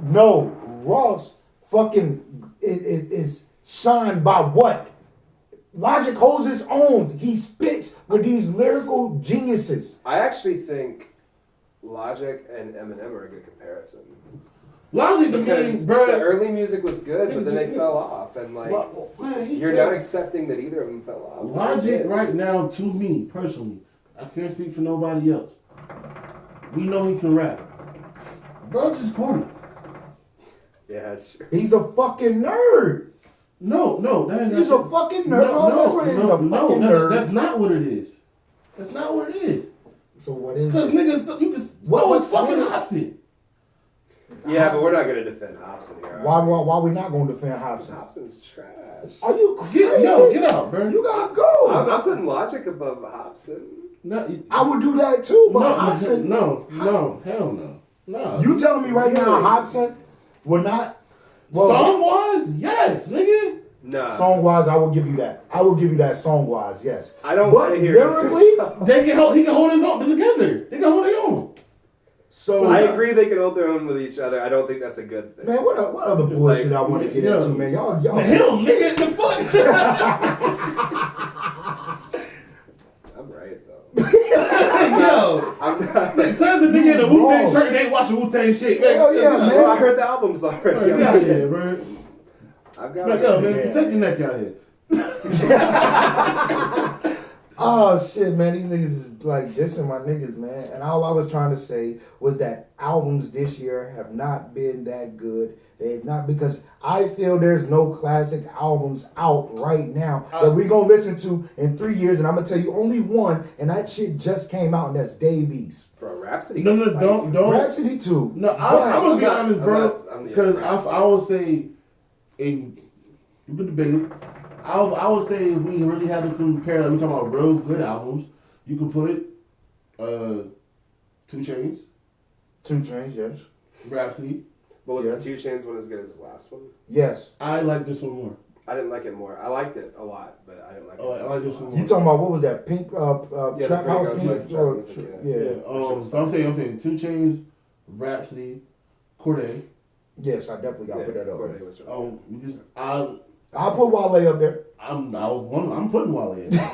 No, Ross fucking is shined by what? Logic holds his own. He spits with these lyrical geniuses. I actually think Logic and Eminem are a good comparison. Logic because bro, the early music was good, but then they fell off, and like you're not accepting that either of them fell off. Logic right now, to me personally, I can't speak for nobody else. We know he can rap. Bro, just corny. Yeah, that's true. He's a fucking nerd. No, he's a fucking nerd. That's what it is. A fucking nerd. That's not what it is. That's not what it is. So what is? Because niggas, you can. What was fucking Hobson? Yeah, but we're not gonna defend Hobson here. Why we not gonna defend Hobson? Hobson's trash. Are you crazy? Get out, bro. You gotta go. I'm putting Logic above Hobson. No, I would do that too, but Hobson. No, hell no. No. You telling me right now Hobson would not? Well, song wise, yes, nigga. No. Song wise, I will give you that. I will give you that song wise, yes. I don't want to hear lyrically, he can hold his own together. They can hold their own. So I agree they can hold their own with each other. I don't think that's a good thing. Man, what other bullshit I want to get into, man? Y'all. Him, nigga, the fuck. I'm right though. Yo, I'm not. Tell the nigga in the Wu-Tang shirt and they watch the Wu-Tang shit. Man. Hell yeah, man. Well, I heard the albums already. Yeah, bro. I've got man, take your neck out here. Oh shit, man, these niggas is like dissing my niggas, man. And all I was trying to say was that albums this year have not been that good. They've not, because I feel there's no classic albums out right now that we gonna listen to in 3 years, and I'm gonna tell you only one, and that shit just came out, and that's Dave East. Bro, Rhapsody. No, don't. Rhapsody too. No, I'm gonna be honest, bro. Because I would say, you could debate it. I would say if we really had to compare, we talking about real good albums, you could put 2 Chainz. 2 Chainz, yes. Rhapsody. But was the 2 Chainz one as good as his last one? Yes. I like this one more. I didn't like it more. I liked it a lot, but I didn't like it. I like this one more. You talking about what was that? Pink Trap House Pink? So I'm saying 2 Chainz, Rhapsody, Cordae. Yes, I definitely got to put that up. Cordae was right. Because I'll put Wale up there. I'm putting Wale in there.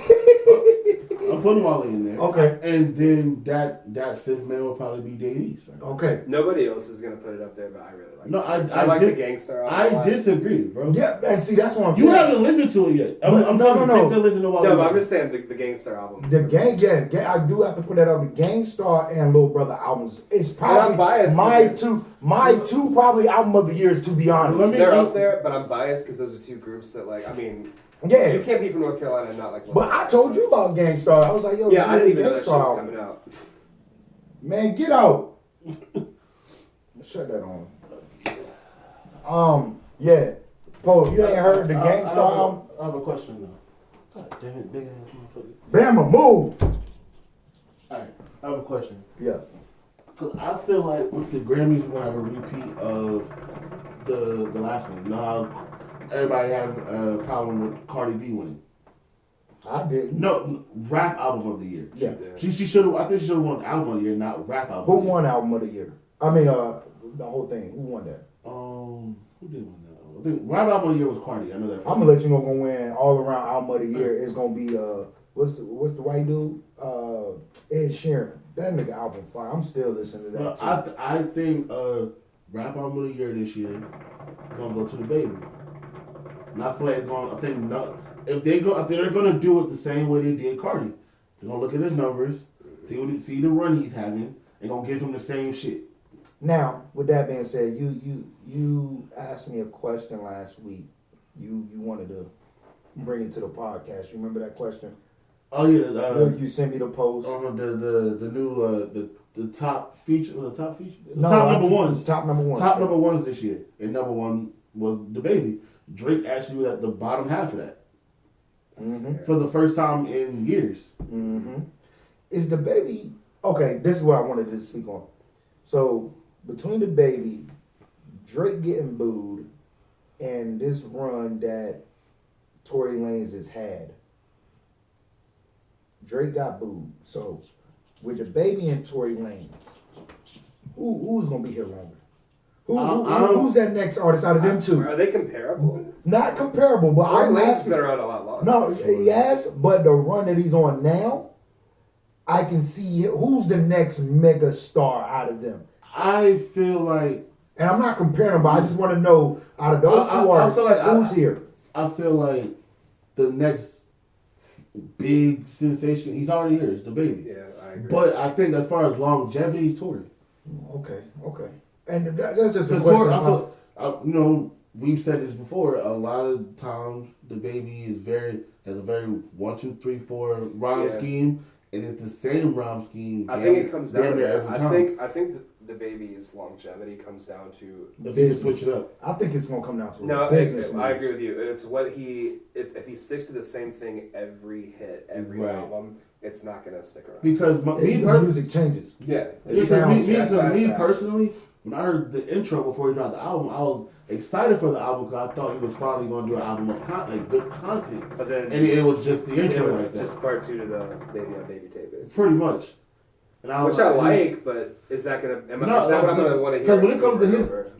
I'm putting Wale in there. Okay. And then that fifth man will probably be Dave East. Okay. Nobody else is gonna put it up there, but I really like it. No, I like the Gangster album. I disagree, bro. Yeah, and see, that's what I'm saying. You haven't listened to it yet. I'm no. Take the listen to Wale. No, but I'm just saying the Gangster album. The gang, I do have to put that up. The Gangstar and Lil Brother albums. It's probably I'm biased my two probably album of the years, to be honest. They're up there, but I'm biased because those are 2 groups that, like, I mean, Yeah. You can't be from North Carolina and not like. But I told you about Gangstar. I was like, yo, Yeah, I didn't even know that shit was Gangstar. coming out. Man, get out. Shut that on. Yeah. Paul, you ain't heard the Gangstar album? I have a question though. God damn it, big ass motherfucker. Bama, move. Alright, I have a question. Yeah. Cause I feel like with the Grammys we're gonna have a repeat of the last one. You know how everybody had a problem with Cardi B winning. I didn't. No, rap album of the year. Yeah. She should have. I think she should have won album of the year, not rap album. Who of the year. won album of the year? I mean, the whole thing. Who won that? Who did win that? I think rap album of the year was Cardi. I know that. I'm gonna let you know. Gonna win all around album of the year. It's gonna be what's the white dude? Ed Sheeran. That nigga album fire. I'm still listening to that. Well, I think rap album of the year this year gonna go to the baby. And I feel like it's going. I think no, if they're gonna do it the same way they did Cardi, they're gonna look at his numbers, see the run he's having, and gonna give him the same shit. Now, with that being said, you asked me a question last week. You wanted to bring it to the podcast. You remember that question? Oh yeah, You sent me the post. the new the top feature, the top feature, No, top number ones, top number one, top number ones this year, and number one was the baby. Drake actually was at the bottom half of that for the first time in years. Mm-hmm. Is the baby okay? This is what I wanted to speak on. So between the baby, Drake getting booed, and this run that Tory Lanez has had, Drake got booed. So with the baby and Tory Lanez, who's gonna be here longer? Who's that next artist out of them two? Are they comparable? Not comparable, but Tory I'm Lanez has asking. been around a lot longer. No, yes, but the run that he's on now, I can see who's the next mega star out of them. I feel like, And I'm not comparing them, but I just want to know out of those two artists, who's here? I feel like the next big sensation, he's already here. It's the baby. Yeah, I agree. But I think as far as longevity, Tory. Okay. And that's just a Because question. Tory, I feel, we've said this before. A lot of times, the baby has a very 1, 2, 3, 4 rhyme scheme, and it's the same rhyme scheme. I think it comes down to that. every time. I think the baby's longevity comes down to If you switch it up. I think it's gonna come down to no. business. I agree with you. It's if he sticks to the same thing every hit, every album, it's not gonna stick around. Because The music changes. Yeah, me personally, when I heard the intro before he dropped the album, I was excited for the album because I thought he was finally going to do an album of good content. But then, and it was just the intro. It was like that. just part 2 to the Baby on Baby tape, basically. Pretty much. And I was Which I like, but is that gonna? Is that what I'm gonna want to hear? Because when it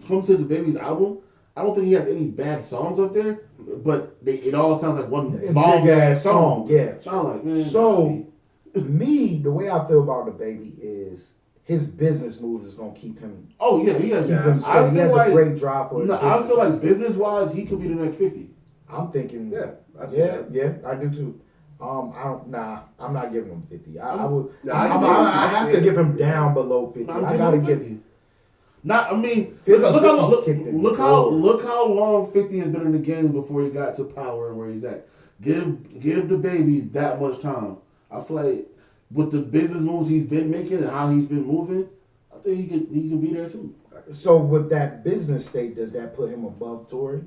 comes to the Baby's album, I don't think he has any bad songs up there, but it all sounds like one long ass song. Yeah. So I'm like, man. So me, the way I feel about the Baby is his business moves is gonna keep him. Oh yeah, he has. Keep him steady. He has a great drive for his business. I feel like business wise, he could be the next 50. I'm thinking. Yeah, I see that. Yeah, I do too. I'm not giving him 50. I would. No, I have to give him down below 50. I gotta give him. Not, I mean, 50, look how long 50 has been in the game before he got to power and where he's at. Give the baby that much time. I feel like with the business moves he's been making and how he's been moving, I think he could be there too. So with that business state, does that put him above Tory?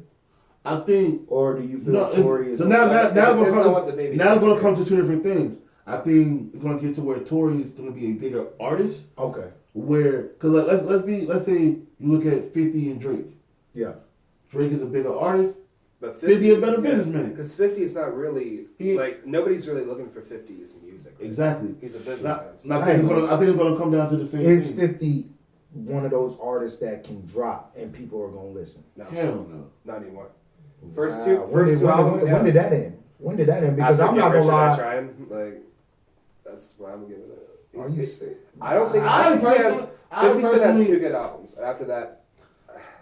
I think. Or do you feel Tory is? So now it's going to come to two different things. I think it's going to get to where Tory is going to be a bigger artist. Okay. Where, because let's say you look at 50 and Drake. Yeah. Drake is a bigger artist. But 50 is a better businessman. Because 50 is not really, nobody's really looking for 50's music. Right? Exactly. He's a businessman. I think it's going to come down to the same Is thing. 50 one of those artists that can drop and people are going to listen? No. Hell no. Not anymore. Wow. First two albums, when did that end? When did that end? Because I'm not going to lie. That's why I'm giving it. Are you sick? I don't think. I 50 Cent has 2 good albums. After that,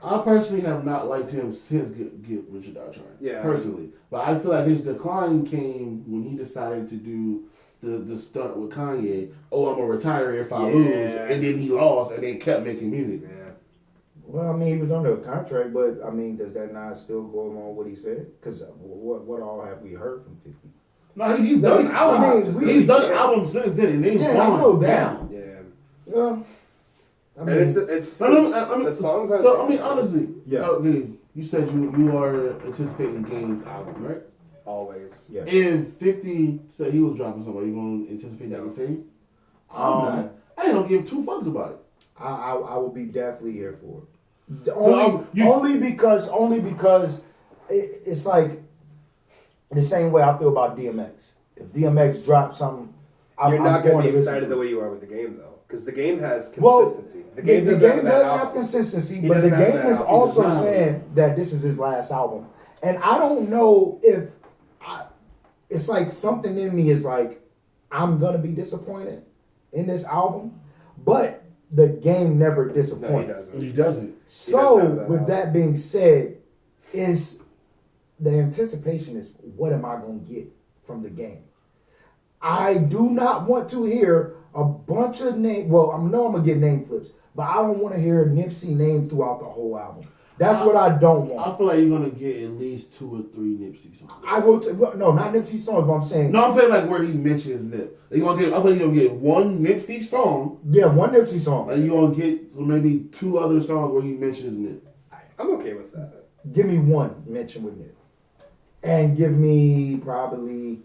I personally have not liked him since Get Rich or Die Trying. Yeah. Personally. But I feel like his decline came when he decided to do the stunt with Kanye. Oh, I'm going to retire if I lose. And then he lost and then kept making music. yeah. Well, I mean, he was under a contract, but I mean, does that not still go along what he said? Because what all have we heard from 50? No, he's done albums. He's done albums since then, and they've gone down. Yeah. Yeah. I mean, and the songs are. So I mean, honestly, yeah. You said you are anticipating Game's album, right? Always. Yeah. If 50 said he was dropping somebody, you gonna anticipate that the same? I ain't gonna give two fucks about it. I will be definitely here for it. Only because it's like the same way I feel about DMX. If DMX drops something, you're not going to be excited the way you are with the Game, though, because the Game has consistency. The game does have consistency, but the Game is also saying that this is his last album, and I don't know if it's like something in me is like I'm gonna be disappointed in this album, but the Game never disappoints. No, he doesn't. So, with that being said, is the anticipation is what am I going to get from the Game? I do not want to hear a bunch of name. Well, I know I'm going to get name flips, but I don't want to hear Nipsey name throughout the whole album. That's what I don't want. I feel like you're going to get at least 2 or 3 Nipsey songs. No, not Nipsey songs, but I'm saying. No, I'm saying like where he mentions Nip. I feel like you're going to get one Nipsey song. Yeah, one Nipsey song. And you're going to get maybe 2 other songs where he mentions Nip. I'm okay with that. Give me one mention with Nip. And give me probably,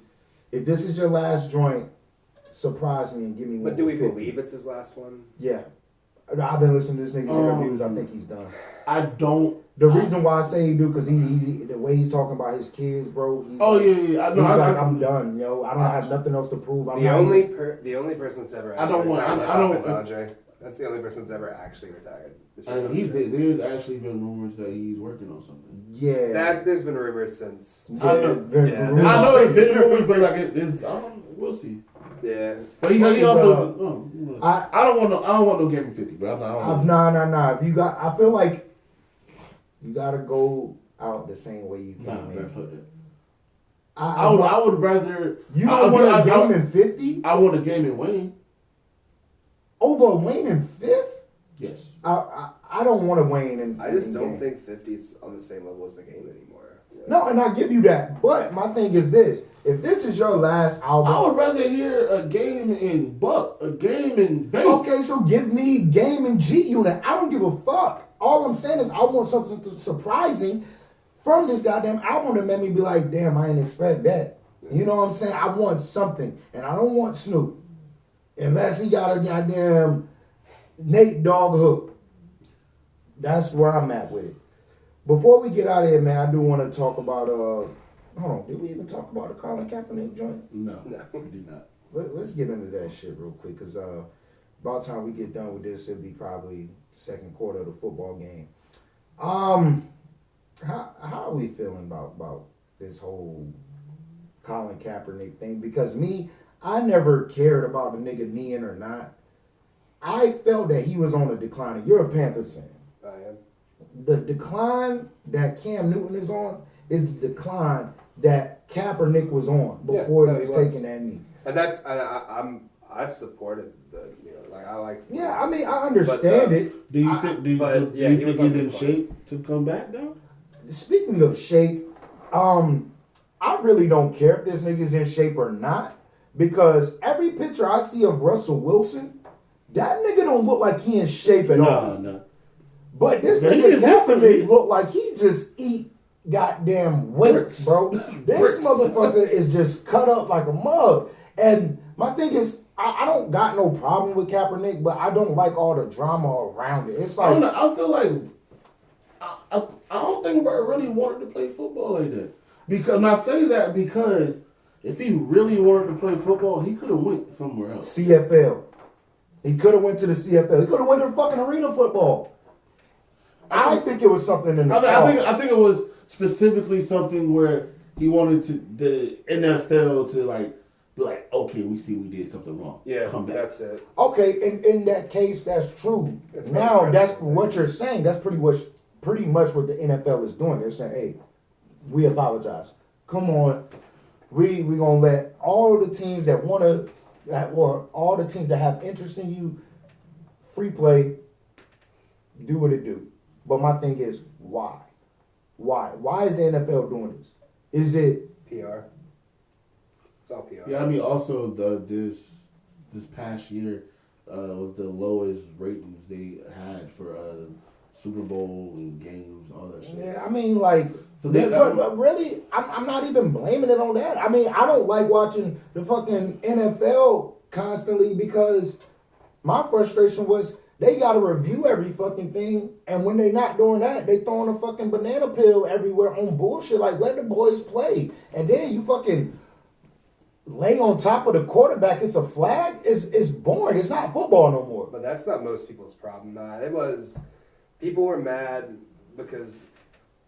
if this is your last joint, surprise me and give me one. But do we believe it's his last one? Yeah. I've been listening to this nigga's interviews. I think he's done. I don't. The reason why I say he do, because he the way he's talking about his kids, bro. He's I'm done, yo. I don't have nothing else to prove. The only person that's ever retired. Andre. That's the only person that's ever actually retired. There's actually been rumors that he's working on something. Yeah. There's been rumors since. I know it's been rumors, but like we'll see. Yeah, but he also. I don't want no Game of 50, but nah. If you got, I feel like you gotta go out the same way you came in. I would rather. You don't want a Game in 50? I want a Game in Wayne. Over a Wayne in 5th? Yes. I don't want a Wayne in. I just don't think 50's on the same level as the Game anymore. Yeah. No, and I give you that. But my thing is this: if this is your last album, I would rather hear a Game in Buck, a Game in Banks. Okay, so give me Game in G Unit. I don't give a fuck. All I'm saying is I want something surprising from this goddamn album that made me be like, damn, I didn't expect that. You know what I'm saying? I want something, and I don't want Snoop unless he got a goddamn Nate Dogg hook. That's where I'm at with it. Before we get out of here, man, I do want to talk about, hold on, did we even talk about the Colin Kaepernick joint? No, we did not. Let's get into that shit real quick, because about time we get done with this, it'll be probably second quarter of the football game. How are we feeling about this whole Colin Kaepernick thing? Because I never cared about the nigga kneeing or not. I felt that he was on a decline. You're a Panthers fan. I am. The decline that Cam Newton is on is the decline that Kaepernick was on before he was taking that knee. And that's I supported the I like. Yeah, I mean I understand it. Do you think he's in shape to come back now? Speaking of shape, I really don't care if this nigga's in shape or not, because every picture I see of Russell Wilson, that nigga don't look like he in shape at all. No. But this nigga Kaepernick look like he just eat goddamn weights, bro. This motherfucker is just cut up like a mug. And my thing is, I don't got no problem with Kaepernick, but I don't like all the drama around it. It's like I feel like I don't think Bert really wanted to play football like that. Because I say that because if he really wanted to play football, he could have went somewhere else. CFL. He could have went to the CFL. He could have went to fucking arena football. I think it was something in the I think it was specifically something where he wanted the NFL to be like, okay, we see we did something wrong. Yeah, come back. That's it. Okay, in that case, that's true. Now that's what you're saying. That's pretty much what the NFL is doing. They're saying, hey, we apologize. Come on, we gonna let all the teams that all the teams that have interest in you, free play, do what it do. But my thing is, why? Why is the NFL doing this? Is it PR? It's all PR. Yeah, I mean, also this past year was the lowest ratings they had for Super Bowl and games, all that shit. Yeah, I mean, like, So but really, I'm not even blaming it on that. I mean, I don't like watching the fucking NFL constantly because my frustration was they got to review every fucking thing, and when they not doing that, they throwing a fucking banana peel everywhere on bullshit. Like, let the boys play, and then you fucking lay on top of the quarterback. It's a flag. It's boring. It's not football no more. But that's not most people's problem. Nah, it was people were mad because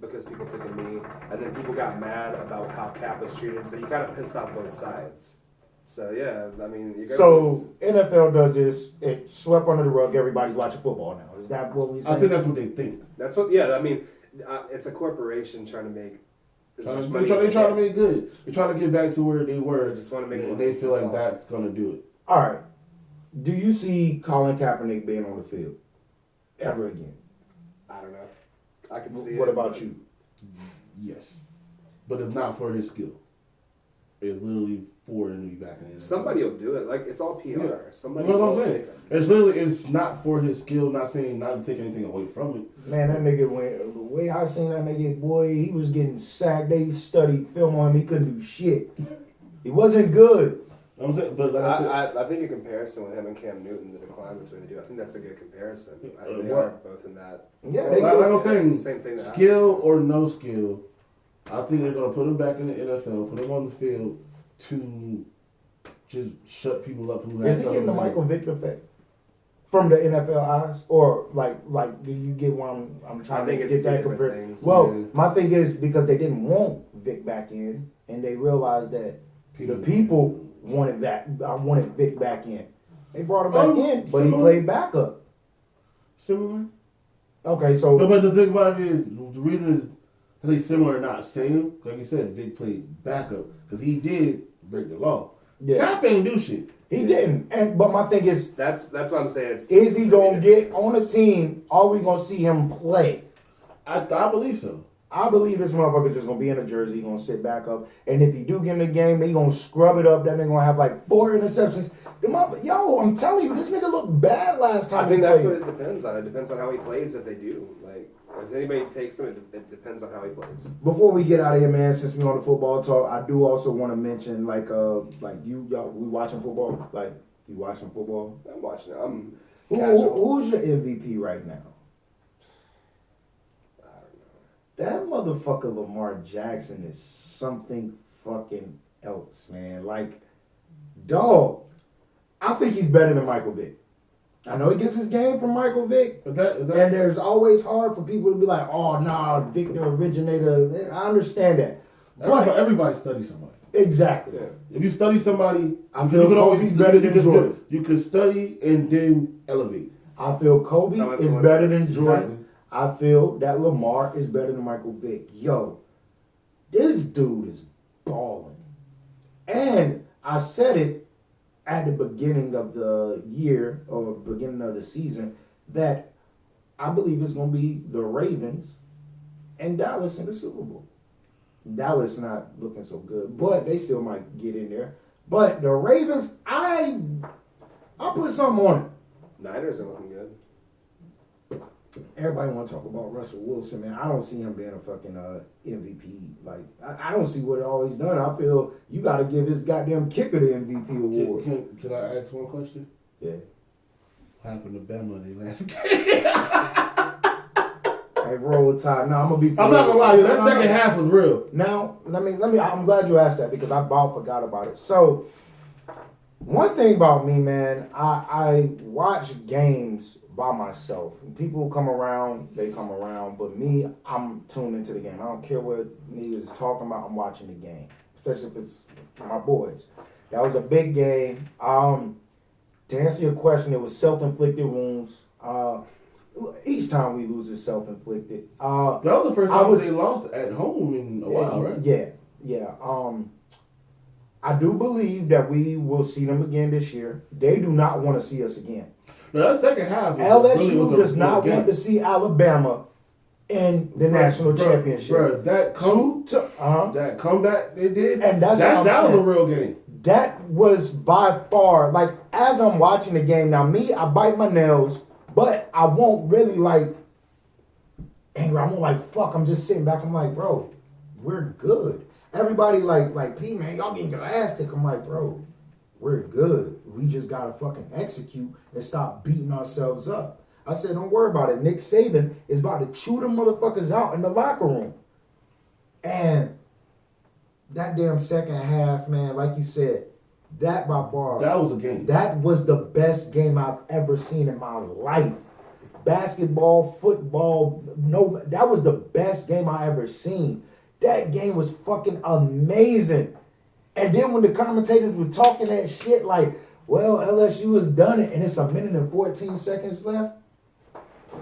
people took a knee, and then people got mad about how Cap was treated. So you kind of pissed off both sides. So yeah, I mean, you so NFL does this. It swept under the rug. Everybody's watching football now. Is that what we saying? I think that's what they think. That's what. Yeah, I mean, it's a corporation trying to make. They're trying to make good. They're trying to get back to where they were. They just want to make. And they feel like that's gonna do it. All right. Do you see Colin Kaepernick being on the field ever again? I don't know. I can see. What about you? Yes, but it's not for his skill. It's literally for him to be back in the NFL. Somebody will do it. Like, it's all PR. Yeah. Somebody. That's what will I'm saying. take it. It's literally, it's not for his skill. Not saying not to take anything away from it. Man, that nigga went. The way I seen that nigga, boy, he was getting sacked. They studied film on him. He couldn't do shit. He wasn't good. I'm saying, but like I said, I think a comparison with him and Cam Newton, the decline between the two, I think that's a good comparison. They what? are both in that. Yeah, like I'm saying, It's the same thing that skill or no skill, I think they're gonna put him back in the NFL, put him on the field to just shut people up who Is he getting the Michael Vick effect from the NFL eyes, or like do you get one? I'm trying to get that comparison. Things. Well, Yeah. my thing is because they didn't want Vick back in, and they realized that the people wanted that. I wanted Vic back in. They brought him back in, but he played backup. Similar. Okay, so But the thing about it is, the reason is, I say similar, not same. Like you said, Vic played backup because he did break the law. yeah, Cap ain't do shit. he didn't. And but my thing is, That's what I'm saying. is he gonna get on a team? Are we gonna see him play? I believe so. I believe this motherfucker's just gonna be in a jersey, gonna sit back up, and if he do get in the game, they gonna scrub it up. That nigga gonna have like 4 interceptions. Yo, I'm telling you, this nigga looked bad last time. I think that's what it depends on. It depends on how he plays. If they do, like, if anybody takes him, it depends on how he plays. Before we get out of here, man, since we're on the football talk, I do also want to mention like y'all, we watching football. Like, you watching football? I'm watching it. I'm Who's your MVP right now? That motherfucker Lamar Jackson is something fucking else, man. Like, dog, I think he's better than Michael Vick. I know he gets his game from Michael Vick, Is that and there's always hard for people to be like, oh, nah, Vick the originator. I understand that. But everybody studies somebody. exactly. Yeah. If you study somebody, I feel Kobe's better than Jordan. You could study and then elevate. I feel Kobe Some is better than influencers. Jordan. I feel that Lamar is better than Michael Vick. Yo, this dude is balling. And I said it at the beginning of the year or beginning of the season that I believe it's going to be the Ravens and Dallas in the Super Bowl. Dallas not looking so good, but they still might get in there. But the Ravens, I'll put something on it. Niners are looking good. Everybody want to talk about Russell Wilson, man. I don't see him being a fucking MVP. Like, I don't see what all he's done. I feel you got to give his goddamn kicker the MVP award. Can I ask one question? Yeah. What happened to Bama in their last game? Hey, roll tide. No, I'm gonna be. I'm not gonna lie, that second half was real. Now, let me. I'm glad you asked that because I about forgot about it. So, one thing about me, man, I watch games by myself. When people come around, they come around. But me, I'm tuned into the game. I don't care what niggas is talking about. I'm watching the game, especially if it's my boys. That was a big game. To answer your question, it was self-inflicted wounds. Each time we lose, it's self-inflicted. That was the first time was- they lost at home in a while, right? Yeah. I do believe that we will see them again this year. They do not want to see us again. No, that second half was LSU really was a does good not game. want to see Alabama in the national championship. Bro, that comeback they did, and that was a real game. That was by far, like, as I'm watching the game, now me, I bite my nails, but I won't really, like, angry. I won't, like, fuck. I'm just sitting back. I'm like, bro, we're good. Everybody, like, P, man, y'all getting your ass kicked. I'm like, bro, we're good. We just got to fucking execute and stop beating ourselves up. I said, don't worry about it. Nick Saban is about to chew them motherfuckers out in the locker room. And that damn second half, man, like you said, that by far. That was a game. That was the best game I've ever seen in my life. Basketball, football, no, that was the best game I ever seen. That game was fucking amazing. And then when the commentators were talking that shit like, well, LSU has done it, and it's 1 minute and 14 seconds left.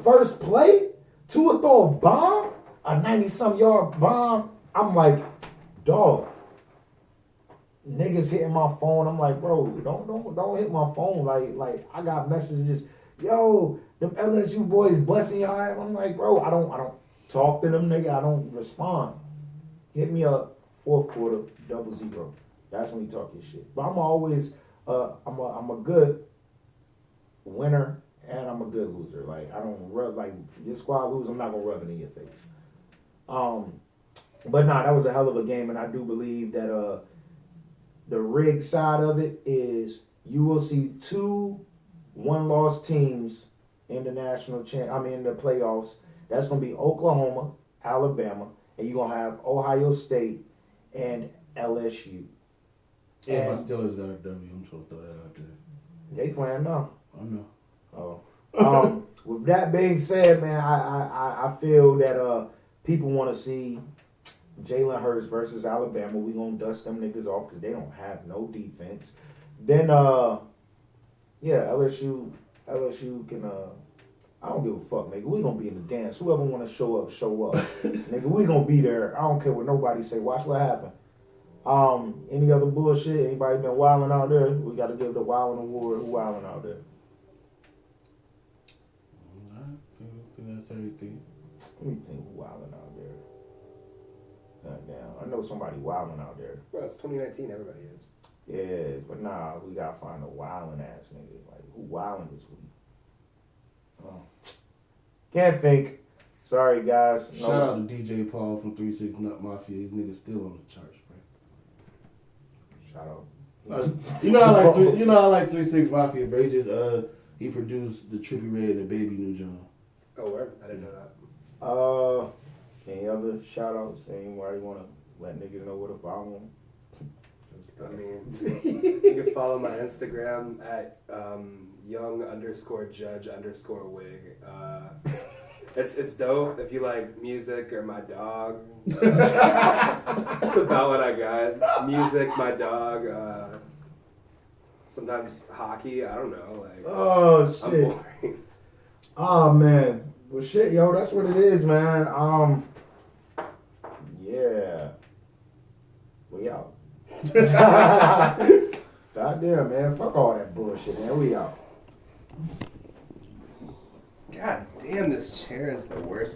First play, Tua throw a bomb, a 90-some yard bomb. I'm like, dog, niggas hitting my phone. I'm like, bro, don't hit my phone. Like I got messages, yo, them LSU boys busting your ass. I'm like, bro, I don't talk to them, nigga. I don't respond. Hit me up, fourth quarter, 0-0. That's when you talk your shit. But I'm always, I'm a good winner and I'm a good loser. Like I don't rub, like your squad lose, I'm not gonna rub it in your face. But nah, that was a hell of a game, and I do believe that the rig side of it is you will see 2 one-loss teams in the in the playoffs. That's gonna be Oklahoma, Alabama, and you're gonna have Ohio State and LSU. Yeah, my Steelers got a W. I'm trying to throw that out there. They playing now. I know. Oh. With that being said, man, I feel that people want to see Jalen Hurts versus Alabama. We gonna dust them niggas off because they don't have no defense. Then LSU can I don't give a fuck, nigga. We gonna be in the dance. Whoever wanna show up, nigga. We gonna be there. I don't care what nobody say. Watch what happen. Any other bullshit? Anybody been wilding out there? We gotta give the wilding award. Who wilding out there? I think that's everything. Let me think who wilding out there. Goddamn, I know somebody wilding out there. Well, it's 2019. Everybody is. Yeah, but nah, we gotta find a wilding ass nigga. Like who wilding this week? Oh. Can't think. Sorry guys. No. Shout out to DJ Paul from 3-6 Nut Mafia. His nigga still on the charts, bro. Shout out. You know I like 3-6 Mafia, bro. He produced the Trippie Redd and the Baby New John. Oh, where? I didn't know that. Any other shout outs? Anybody wanna let niggas know where to follow them? I mean, you can follow my Instagram at young_judge_wig. It's dope if you like music or my dog. That's about what I got. It's music, my dog. Sometimes hockey. I don't know. Like, oh shit. I'm boring. Oh man. Well shit, yo, that's what it is, man. Yeah. We out. Goddamn, man. Fuck all that bullshit, man. We out. God damn, this chair is the worst.